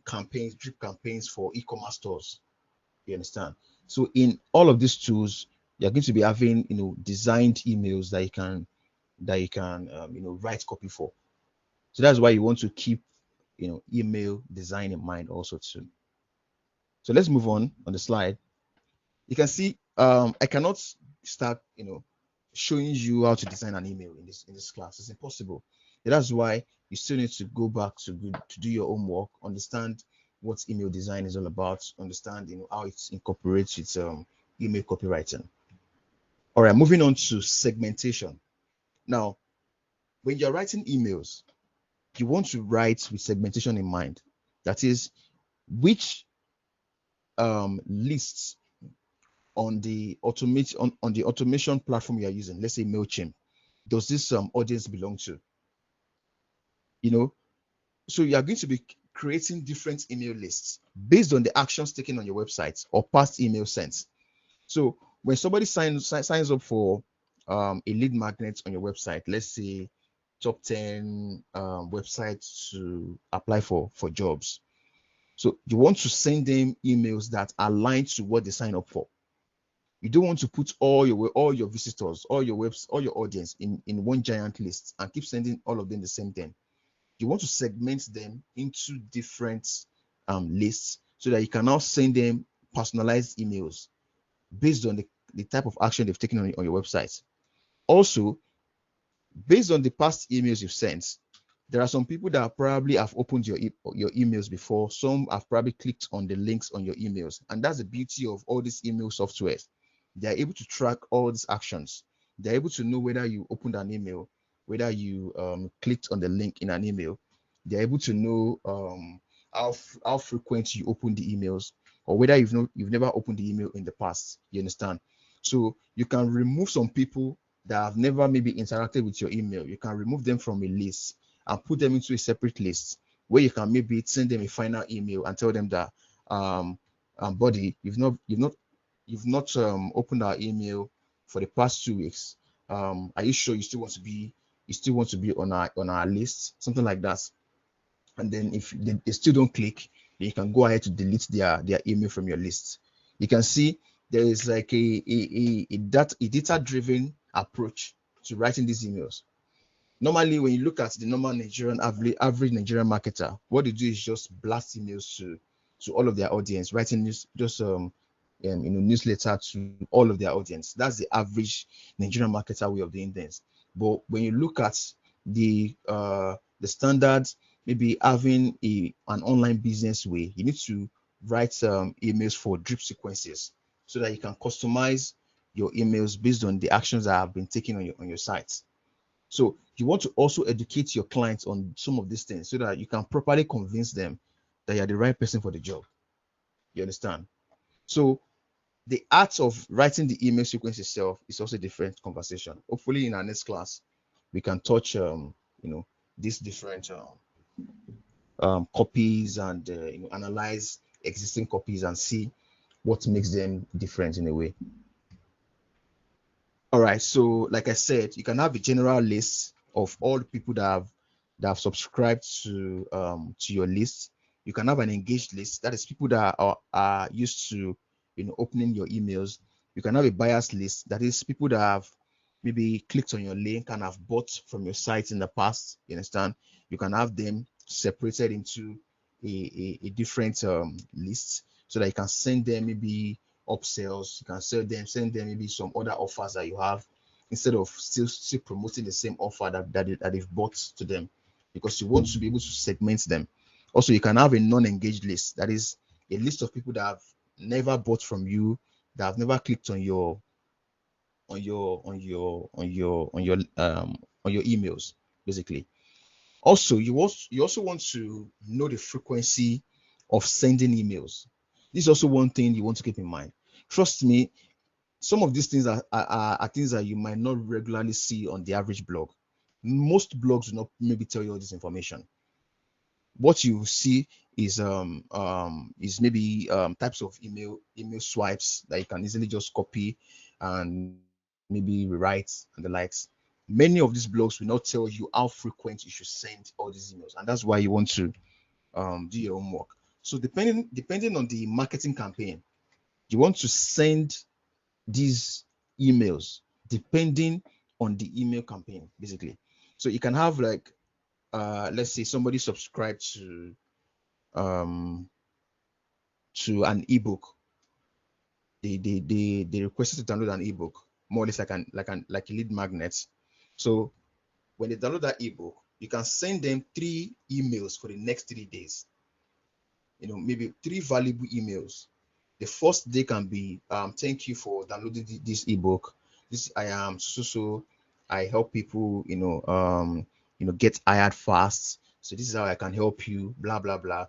campaigns, drip campaigns for e-commerce stores. You understand? So in all of these tools, you're going to be having designed emails that you can write copy for. So that's why you want to keep email design in mind also too. So let's move on the slide. You can see I cannot start showing you how to design an email in this class. It's impossible. That's why you still need to go back to do your homework, understand what email design is all about, understand how it incorporates with email copywriting. All right, moving on to segmentation. Now, when you're writing emails, you want to write with segmentation in mind. That is, which lists on the automation platform you are using, let's say Mailchimp, does this audience belong to? You know, so you are going to be creating different email lists based on the actions taken on your website or past email sent. So when somebody signs up for a lead magnet on your website, let's say top 10 websites to apply for jobs. So you want to send them emails that align to what they sign up for. You don't want to put all your visitors, all your audience in one giant list and keep sending all of them the same thing. You want to segment them into different lists so that you can now send them personalized emails based on the type of action they've taken on your website. Also, based on the past emails you've sent, there are some people that probably have opened your emails before. Some have probably clicked on the links on your emails, and that's the beauty of all these email softwares. They are able to track all these actions. They're able to know whether you opened an email, whether you clicked on the link in an email. They're able to know how frequent you open the emails, or whether you've never opened the email in the past. You understand? So you can remove some people that have never maybe interacted with your email. You can remove them from a list and put them into a separate list where you can maybe send them a final email and tell them that buddy, you've not opened our email for the past 2 weeks. Are you sure you still want to be on our list, something like that? And then if they still don't click, then you can go ahead to delete their email from your list. You can see there is like a data driven approach to writing these emails. Normally, when you look at the normal Nigerian average Nigerian marketer, what they do is just blast emails to all of their audience, writing newsletter to all of their audience. That's the average Nigerian marketer way of doing things. But when you look at the standards, maybe having an online business way, you need to write emails for drip sequences so that you can customize your emails based on the actions that have been taken on your site. So you want to also educate your clients on some of these things so that you can properly convince them that you're the right person for the job. You understand? So the art of writing the email sequence itself is also a different conversation. Hopefully, in our next class, we can touch these different copies and analyze existing copies and see what makes them different in a way. All right, so like I said, you can have a general list of all the people that have subscribed to your list. You can have an engaged list, that is people that are used to opening your emails. You can have a bias list, that is people that have maybe clicked on your link and have bought from your site in the past. You understand? You can have them separated into a different list so that you can send them maybe upsells. You can send them maybe some other offers that you have instead of still promoting the same offer that they've bought to them, because you want to be able to segment them. Also, you can have a non-engaged list, that is a list of people that have never bought from you, that have never clicked on your emails, basically. Also, you also want to know the frequency of sending emails. This is also one thing you want to keep in mind. Trust me, some of these things are things that you might not regularly see on the average blog. Most blogs do not maybe tell you all this information. What you see is maybe types of email swipes that you can easily just copy and maybe rewrite and the likes. Many of these blogs will not tell you how frequent you should send all these emails, and that's why you want to do your homework. So depending on the marketing campaign, you want to send these emails depending on the email campaign, basically. So you can have like let's say somebody subscribed to an ebook. They requested to download an ebook, more or less like a lead magnet. So when they download that ebook, you can send them 3 emails for the next 3 days. maybe 3 valuable emails. The first day can be, thank you for downloading this ebook. This I am so I help people, get hired fast. So this is how I can help you, blah blah blah.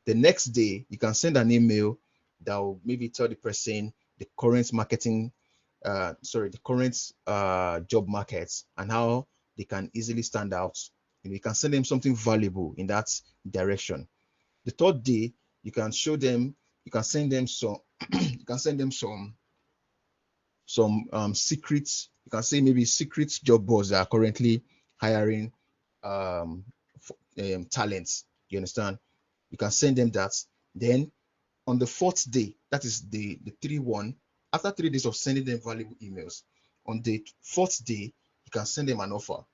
The next day, you can send an email that will maybe tell the person the current the current job markets and how they can easily stand out. You can send them something valuable in that direction. The third day, you can show them, you can send them some, you can send them some secrets. You can say maybe secret job boards that are currently hiring um, talents. You understand? You can send them that. Then on the fourth day, that is the 3-1, after 3 days of sending them valuable emails, on the fourth day, you can send them an offer.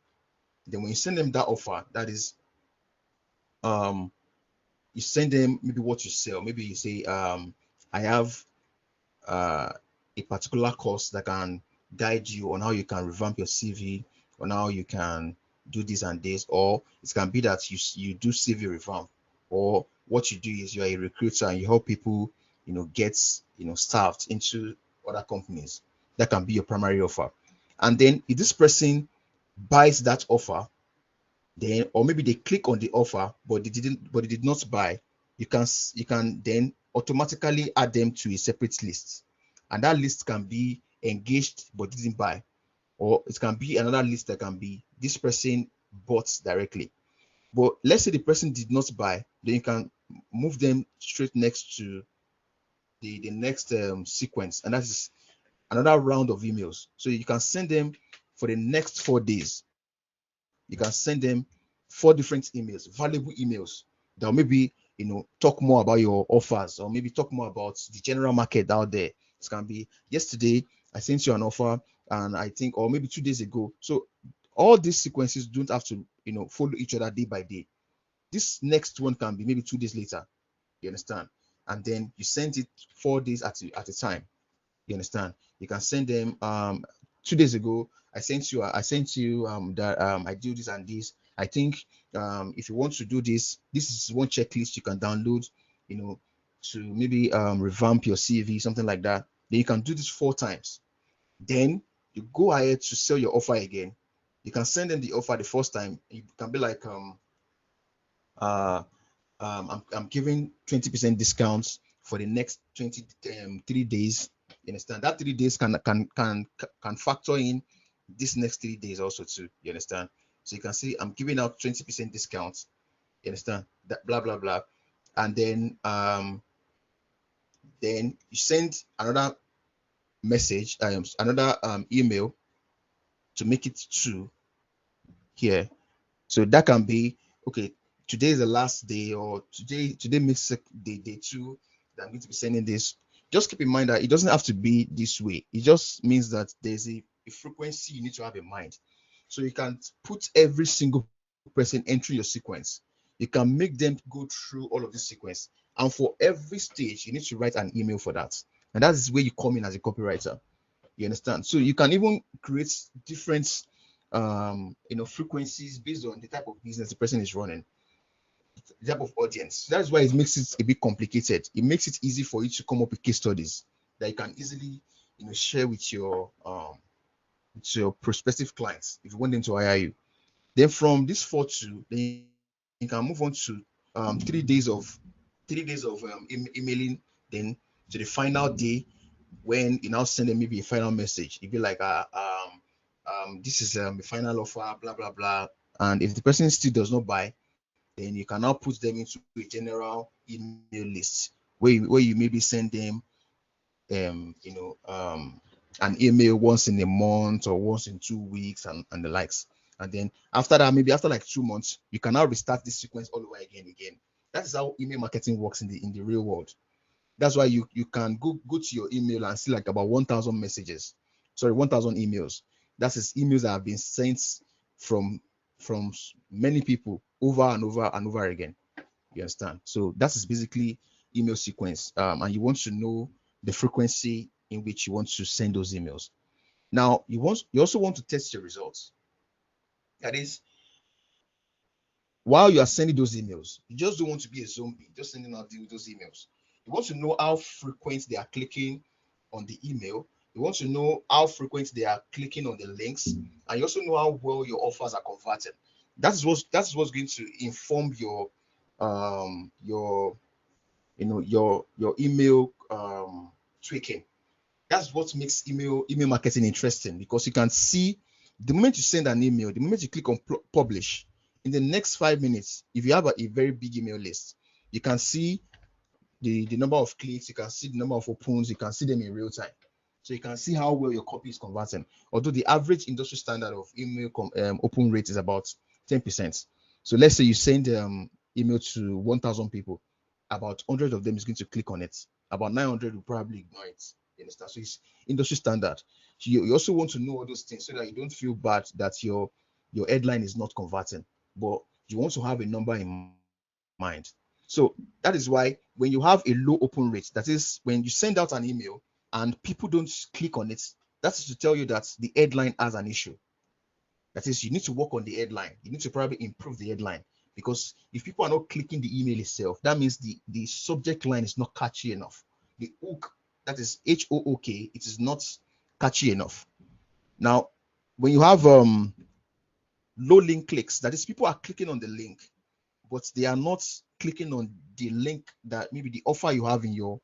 Then when you send them that offer, that is um you send them maybe what you sell. Maybe you say, I have uh a particular course that can guide you on how you can revamp your CV, on how you can do this and this, or it can be that you do CV revamp, or what you do is you're a recruiter and you help people, get staffed into other companies. That can be your primary offer. And then if this person buys that offer, then, or maybe they click on the offer but they did not buy, you can then automatically add them to a separate list, and that list can be engaged but didn't buy, or it can be another list that can be this person bought directly. But let's say the person did not buy, then you can move them straight next to the next sequence, and that is another round of emails. So you can send them for the next 4 days. You can send them 4 different emails, valuable emails that will maybe talk more about your offers, or maybe talk more about the general market out there. It can be, yesterday I sent you an offer, and I think, or maybe 2 days ago. So all these sequences don't have to follow each other day by day. This next one can be maybe 2 days later. You understand? And then you send it 4 days at a time. You understand? You can send them 2 days ago. I sent you that I do this and this. I think if you want to do this, this is one checklist you can download, you know, to maybe revamp your CV, something like that. Then you can do this 4 times. Then you go ahead to sell your offer again. You can send them the offer the first time. You can be like uh I'm giving 20% discounts for the next 3 days. You understand? That 3 days can factor in this next 3 days also too. You understand? So you can see I'm giving out 20% discounts. You understand? That blah blah blah. And then you send another message, another email to make it true here. So that can be, okay, today is the last day, or today makes day 2 that I'm going to be sending this. Just keep in mind that it doesn't have to be this way. It just means that there's a frequency you need to have in mind. So you can put every single person entering your sequence. You can make them go through all of this sequence. And for every stage, you need to write an email for that. And that is where you come in as a copywriter. You understand? So you can even create different frequencies based on the type of business the person is running, the type of audience. That's why it makes it a bit complicated. It makes it easy for you to come up with case studies that you can easily share with your prospective clients if you want them to hire you. Then from this 4 to, then you can move on to 3 days of emailing, then to the final day when you now send them maybe a final message. You'd be like, this is a final offer, blah blah blah. And if the person still does not buy, then you can now put them into a general email list where you maybe send them an email once in a month or once in 2 weeks, and the likes. And then after that, maybe after like 2 months, you can now restart this sequence all over again. That is how email marketing works in the real world. That's why you can go to your email and see like about 1,000 messages. Sorry, 1,000 emails. That is emails that have been sent from from many people over and over and over again. You understand? So that is basically email sequence. And you want to know the frequency in which you want to send those emails. Now you also want to test your results. That is, while you are sending those emails, you just don't want to be a zombie, just sending out those emails. You want to know how frequent they are clicking on the email. You want to know how frequent they are clicking on the links, and you also know how well your offers are converted. That's what's going to inform your your email tweaking. That's what makes email marketing interesting, because you can see the moment you send an email, the moment you click on publish, in the next 5 minutes, if you have a very big email list, you can see the number of clicks, you can see the number of opens, you can see them in real time. So you can see how well your copy is converting. Although the average industry standard of email open rate is about 10%. So let's say you send email to 1,000 people, about 100 of them is going to click on it. About 900 will probably ignore it. You understand? So it's industry standard. So you also want to know all those things so that you don't feel bad that your headline is not converting, but you want to have a number in mind. So that is why when you have a low open rate, that is when you send out an email and people don't click on it, that's to tell you that the headline has an issue. That is, you need to work on the headline. You need to probably improve the headline, because if people are not clicking the email itself, that means the subject line is not catchy enough. The hook, that is HOOK, it is not catchy enough. Now, when you have low link clicks, that is, people are clicking on the link, but they are not clicking on the link that maybe the offer you have in your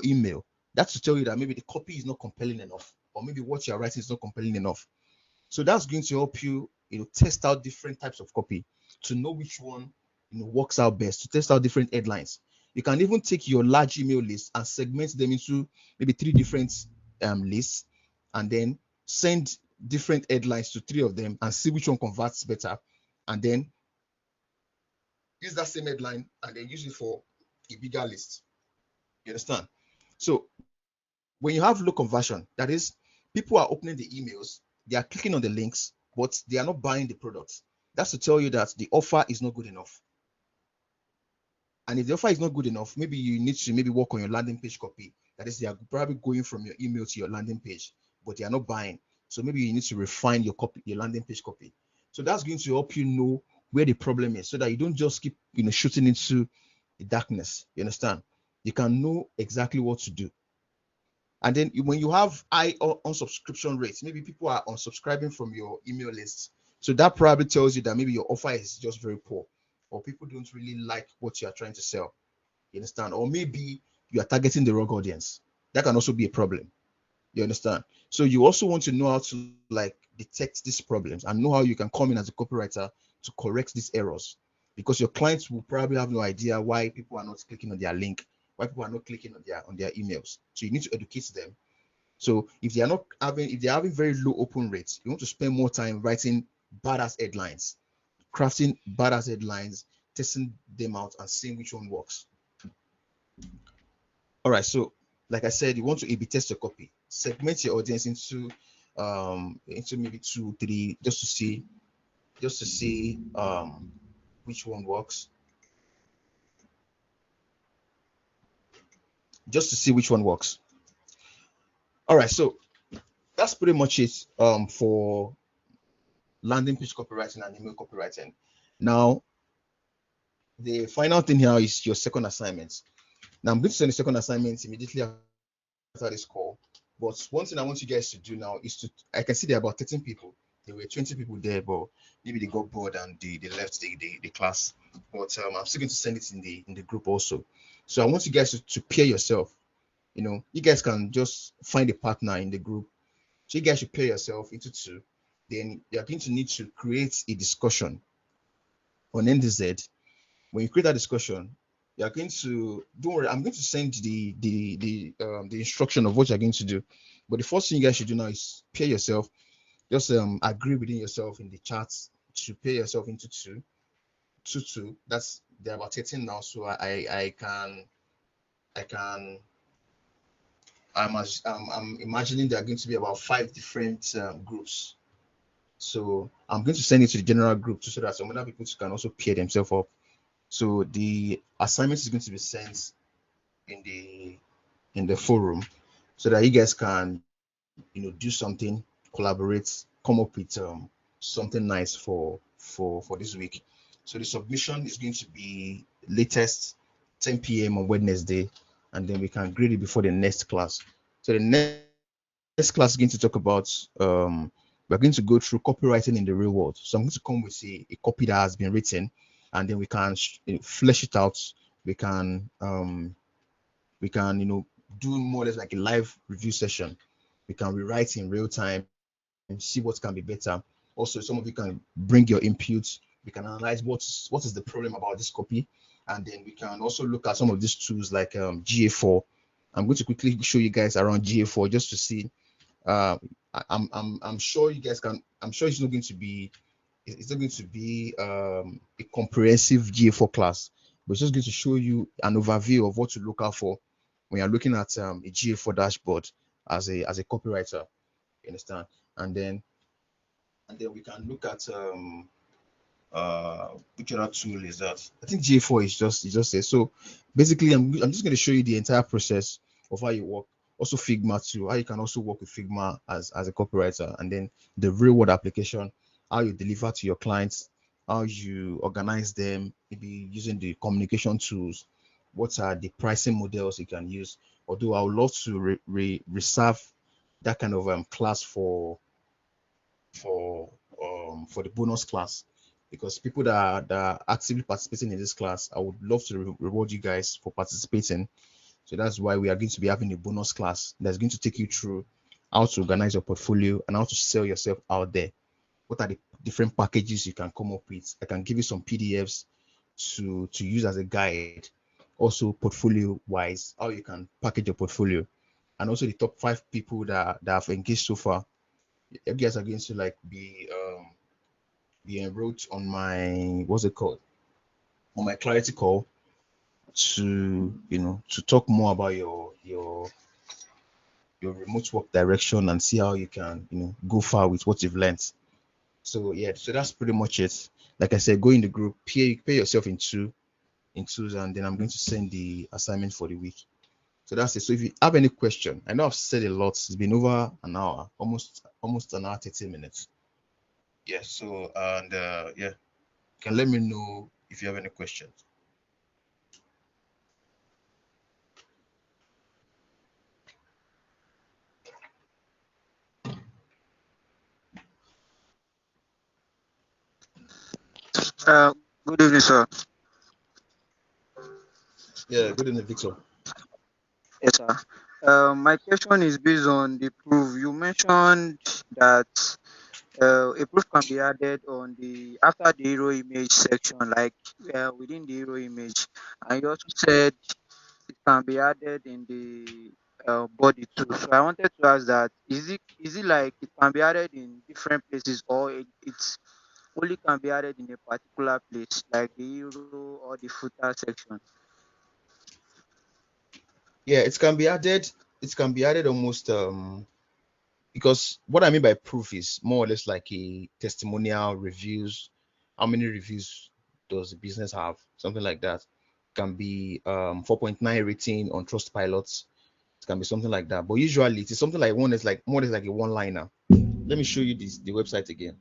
email. That's to tell you that maybe the copy is not compelling enough, or maybe what you're writing is not compelling enough. So that's going to help you, test out different types of copy to know which one works out best, to test out different headlines. You can even take your large email list and segment them into maybe 3 different lists, and then send different headlines to 3 of them and see which one converts better, and then use that same headline and then use it for a bigger list. You understand? So when you have low conversion, that is, people are opening the emails, they are clicking on the links, but they are not buying the products. That's to tell you that the offer is not good enough. And if the offer is not good enough, maybe you need to maybe work on your landing page copy. That is, they are probably going from your email to your landing page, but they are not buying. So maybe you need to refine your copy, your landing page copy. So that's going to help you know where the problem is, so that you don't just keep shooting into the darkness. You understand? You can know exactly what to do. And then when you have high unsubscription rates, maybe people are unsubscribing from your email list. So that probably tells you that maybe your offer is just very poor, or people don't really like what you are trying to sell. You understand? Or maybe you are targeting the wrong audience. That can also be a problem. You understand? So you also want to know how to detect these problems and know how you can come in as a copywriter to correct these errors, because your clients will probably have no idea why people are not clicking on their link, why people are not clicking on their emails. So you need to educate them. So if they're having very low open rates, you want to spend more time writing badass headlines, crafting badass headlines, testing them out and seeing which one works. All right, so like I said, you want to A/B test your copy, segment your audience into maybe 2, 3, just to see which one works, just to see which one works. All right, so that's pretty much it for landing page copywriting and email copywriting. Now, the final thing here is your second assignment. Now, I'm going to send the second assignment immediately after this call. But one thing I want you guys to do now is I can see there are about 13 people. There were 20 people there, but maybe they got bored and they left the class. But I'm still going to send it in the group also. So I want you guys to pair yourself. You guys can just find a partner in the group. So you guys should pair yourself into 2. Then you're going to need to create a discussion on NDZ. When you create that discussion, you're going to, don't worry, I'm going to send the instruction of what you're going to do. But the first thing you guys should do now is pair yourself. Just agree within yourself in the chats to pair yourself into 2. That's, they're about 13 now, so I'm imagining there are going to be about 5 different groups. So I'm going to send it to the general group so that some other people can also pair themselves up. So the assignment is going to be sent in the forum, so that you guys can do something, collaborate, come up with something nice for for this week. So the submission is going to be latest 10 p.m. on Wednesday, and then we can grade it before the next class. So the next class is going to talk about we're going to go through copywriting in the real world. So I'm going to come with a copy that has been written, and then we can flesh it out. We can do more or less like a live review session. We can rewrite in real time, see what can be better. Also, some of you can bring your inputs. We can analyze what is the problem about this copy, and then we can also look at some of these tools like GA4. I'm going to quickly show you guys around GA4 just to see. I'm sure you guys can. I'm sure it's not going to be a comprehensive GA4 class, but it's just going to show you an overview of what to look out for when you're looking at a GA4 dashboard as a copywriter. You understand? And then we can look at which other tool is that. I think GA4 is just it. So basically, I'm just going to show you the entire process of how you work. Also Figma too, how you can also work with Figma as a copywriter, and then the real world application, how you deliver to your clients, how you organize them, maybe using the communication tools, what are the pricing models you can use. Although I would love to reserve that kind of class for the bonus class, because people that are actively participating in this class, I would love to reward you guys for participating. So that's why we are going to be having a bonus class that's going to take you through how to organize your portfolio and how to sell yourself out there. What are the different packages you can come up with? I can give you some PDFs to use as a guide. Also, portfolio wise, how you can package your portfolio, and also the top 5 people that have engaged so far. You guys are going to like be enrolled on my on my clarity call to talk more about your remote work direction and see how you can go far with what you've learned. So yeah, so that's pretty much it. Like I said, go in the group, pay yourself in twos, and then I'm going to send the assignment for the week. So that's it. So if you have any question, I know I've said a lot. It's been over an hour, almost an hour, 30 minutes. Yeah. So and yeah, you can let me know if you have any questions. Good evening, sir. Yeah. Good evening, Victor. Yes, sir. My question is based on the proof. You mentioned that a proof can be added on the after the hero image section, like within the hero image, and you also said it can be added in the body too. So I wanted to ask that is it like it can be added in different places, or it's only can be added in a particular place, like the hero or the footer section? Yeah, it can be added. It can be added almost because what I mean by proof is more or less like a testimonial reviews. How many reviews does the business have? Something like that. Can be 4.9 rating on Trustpilot. It can be something like that. But usually it is something like one is like more or less like a one-liner. Let me show you the website again.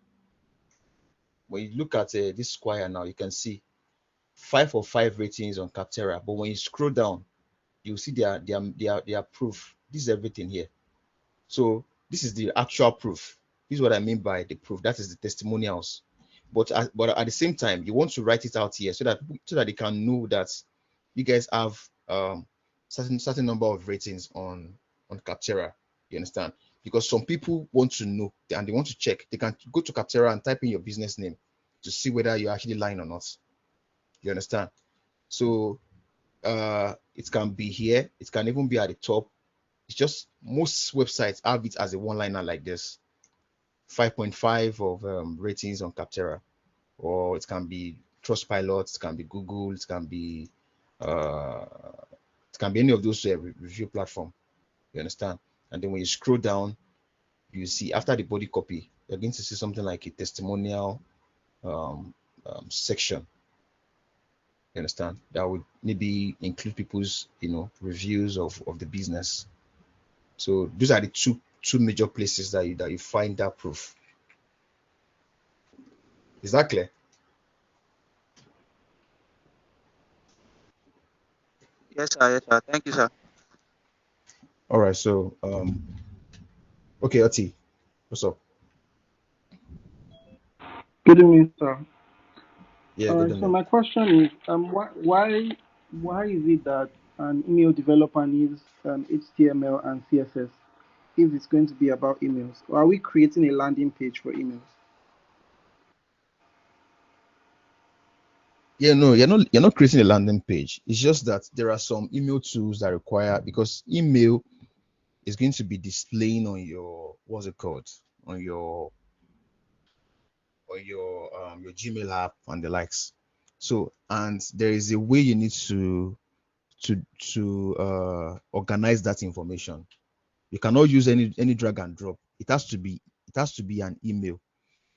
When you look at this Squire now, you can see 5 of 5 ratings on Capterra. But when you scroll down, you see their proof. This is everything here. So this is the actual proof. This is what I mean by the proof. That is the testimonials. But at the same time, you want to write it out here so that they can know that you guys have certain number of ratings on Capterra. You understand? Because some people want to know and they want to check. They can go to Capterra and type in your business name to see whether you're actually lying or not. You understand? So it can be here. It can even be at the top. It's just most websites have it as a one-liner like this. 5.5 of ratings on Capterra, or it can be Trustpilot, it can be Google, uh, it can be any of those review platform. You understand? And then when you scroll down, you see after the body copy, you're going to see something like a testimonial um, section. You understand? That would maybe include people's reviews of the business. So those are the two major places that you find that proof. Is that clear? Yes, sir. Yes, sir. Thank you, sir. All right. So okay, Oti, what's up? Good evening, sir. Yeah, All good right. So evening. my question is, why is it that an email developer needs HTML and CSS if it's going to be about emails? Or are we creating a landing page for emails? Yeah, no, you're not creating a landing page. It's just that there are some email tools that require, because email is going to be displaying on your, what's it called, on your Gmail app and the likes. So, and there is a way you need to organize that information. You cannot use any drag and drop. It has to be an email.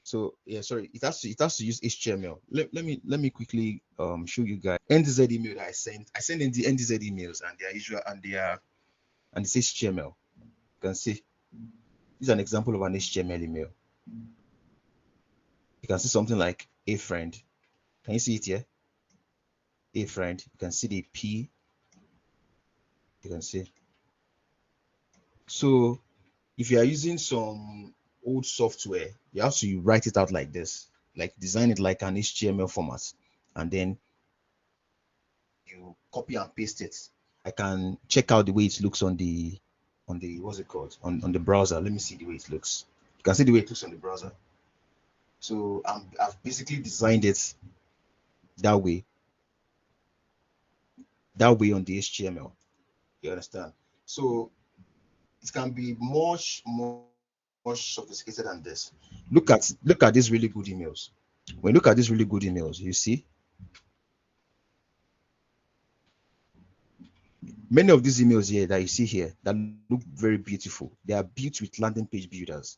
So yeah, sorry, it has to use HTML. Let me quickly show you guys NDZ email that I sent. I send in the NDZ emails, and they are usual, and it's HTML. You can see this is an example of an HTML email. You can see something like a friend. Can you see it here? A friend. You can see the P. You can see. So if you are using some old software, you have to write it out like this, like design it like an HTML format, and then you copy and paste it. I can check out the way it looks on the what's it called, on the browser. Let me see the way it looks. You can see the way it looks on the browser. So I've basically designed it that way, on the HTML. You understand? So it can be much sophisticated than this. Look at these really good emails. When you look at these really good emails, you see many of these emails here that you see here that look very beautiful. They are built with landing page builders.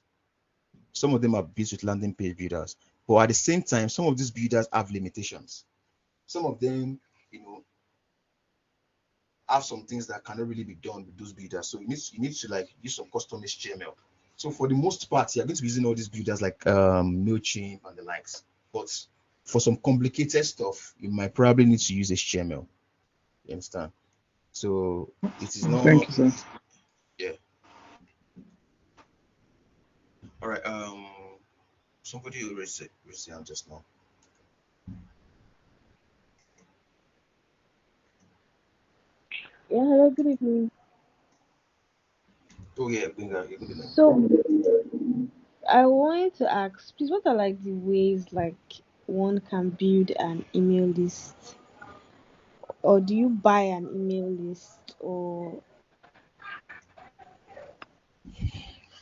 Some of them are built with landing page builders, but at the same time, some of these builders have limitations. Some of them, you know, have some things that cannot really be done with those builders. So you need to like use some custom HTML. So for the most part, you're going to be using all these builders like Mailchimp and the likes. But for some complicated stuff, you might probably need to use HTML. You understand? So it is Thank not, you, sir. yeah. All right. Somebody already said raise their hand just now. Yeah, hello, good evening. Oh yeah, Binga, yeah, good evening. So I wanted to ask, please, what are like the ways like one can build an email list, or do you buy an email list, or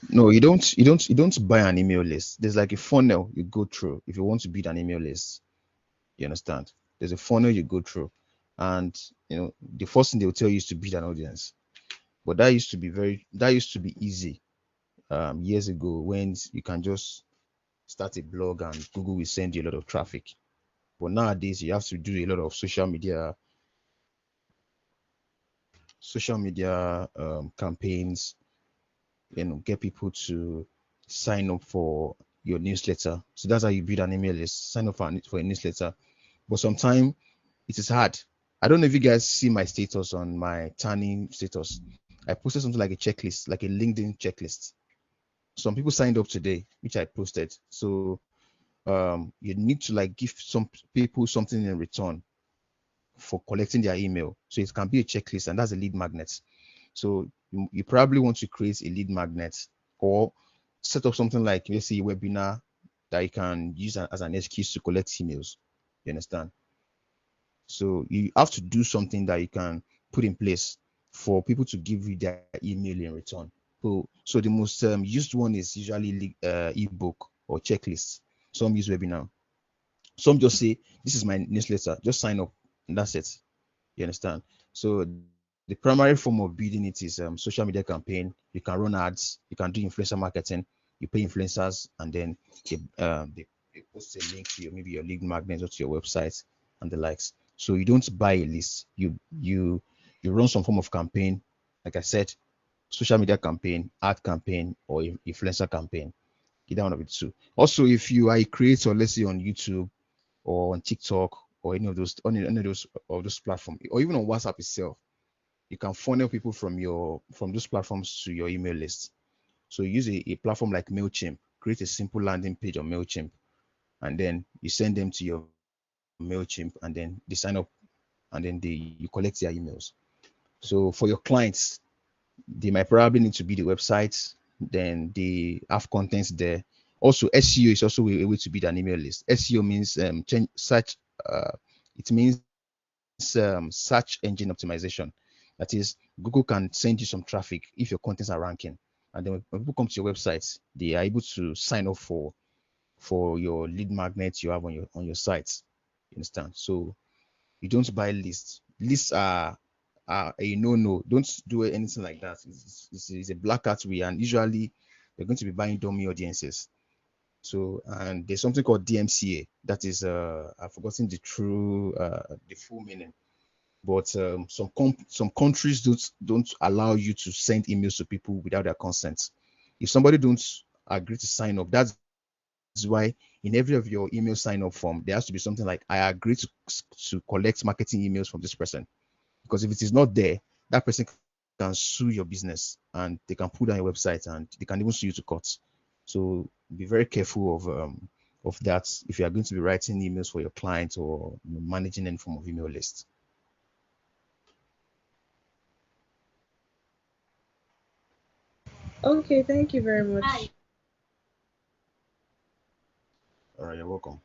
No, you don't buy an email list. There's like a funnel you go through if you want to build an email list. You understand? There's a funnel you go through, and the first thing they'll tell you is to build an audience. But that used to be easy years ago, when you can just start a blog and Google will send you a lot of traffic. But nowadays you have to do a lot of social media campaigns, get people to sign up for your newsletter. So that's how you build an email list. Sign up for a newsletter. But sometimes it is hard. I don't know if you guys see my status on my Thanni status. I posted something like a checklist, like a LinkedIn checklist. Some people signed up today, which I posted. So you need to like give some people something in return for collecting their email. So it can be a checklist, and that's a lead magnet. So you probably want to create a lead magnet, or set up something like, let's say, a webinar that you can use as an excuse to collect emails. You understand? So you have to do something that you can put in place for people to give you their email in return. So the most used one is usually ebook or checklist. Some use webinar. Some just say, "This is my newsletter. Just sign up," and that's it. You understand? So the primary form of building it is social media campaign. You can run ads. You can do influencer marketing. You pay influencers, and then they post a link to maybe your lead magnet or to your website and the likes. So you don't buy a list. You run some form of campaign. Like I said, social media campaign, ad campaign, or influencer campaign. either one of the two. Also, if you are a creator, let's say on YouTube or on TikTok or any of those platforms, or even on WhatsApp itself, you can funnel people from those platforms to your email list. So use a platform like MailChimp, create a simple landing page on MailChimp, and then you send them to your MailChimp, and then they sign up, and then you collect their emails. So for your clients, they might probably need to be the website, then they have contents there. Also, SEO is also a way to build an email list. SEO means search. It means search engine optimization. That is, Google can send you some traffic if your contents are ranking, and then when people come to your website, they are able to sign up for your lead magnet you have on your site. You understand? So you don't buy lists. Lists are a no. Don't do anything like that. It's a black hat way, and usually you're going to be buying dummy audiences. So, and there's something called DMCA. That is, I've forgotten the full meaning. But some countries don't allow you to send emails to people without their consent. If somebody don't agree to sign up, that's why in every of your email sign up form there has to be something like, I agree to collect marketing emails from this person. Because if it is not there, that person can sue your business, and they can pull down your website, and they can even sue you to court. So be very careful of that if you are going to be writing emails for your clients, or managing any form of email list. Okay, thank you very much. All right, you're welcome.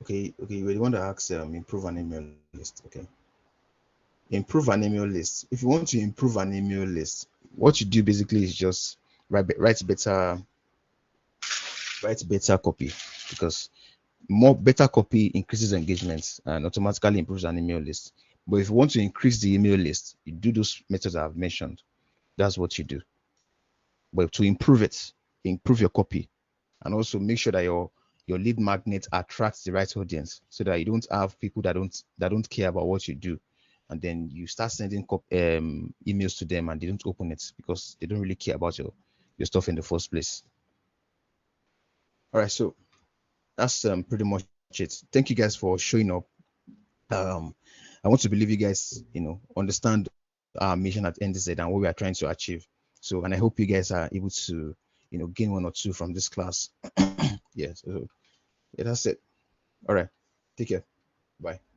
Okay, you want to ask improve an email list. Okay, improve an email list. If you want to improve an email list, what you do basically is just write better copy, because more better copy increases engagement and automatically improves an email list. But if you want to increase the email list, you do those methods I've mentioned. That's what you do. But to improve your copy, and also make sure that your lead magnet attracts the right audience, so that you don't have people that don't care about what you do, and then you start sending emails to them and they don't open it because they don't really care about your stuff in the first place. All right, so that's pretty much it. Thank you guys for showing up. um I want to believe you guys understand our mission at NDZ and what we are trying to achieve. So, and I hope you guys are able to gain one or two from this class. Yeah, so yeah, that's it. All right, take care. Bye.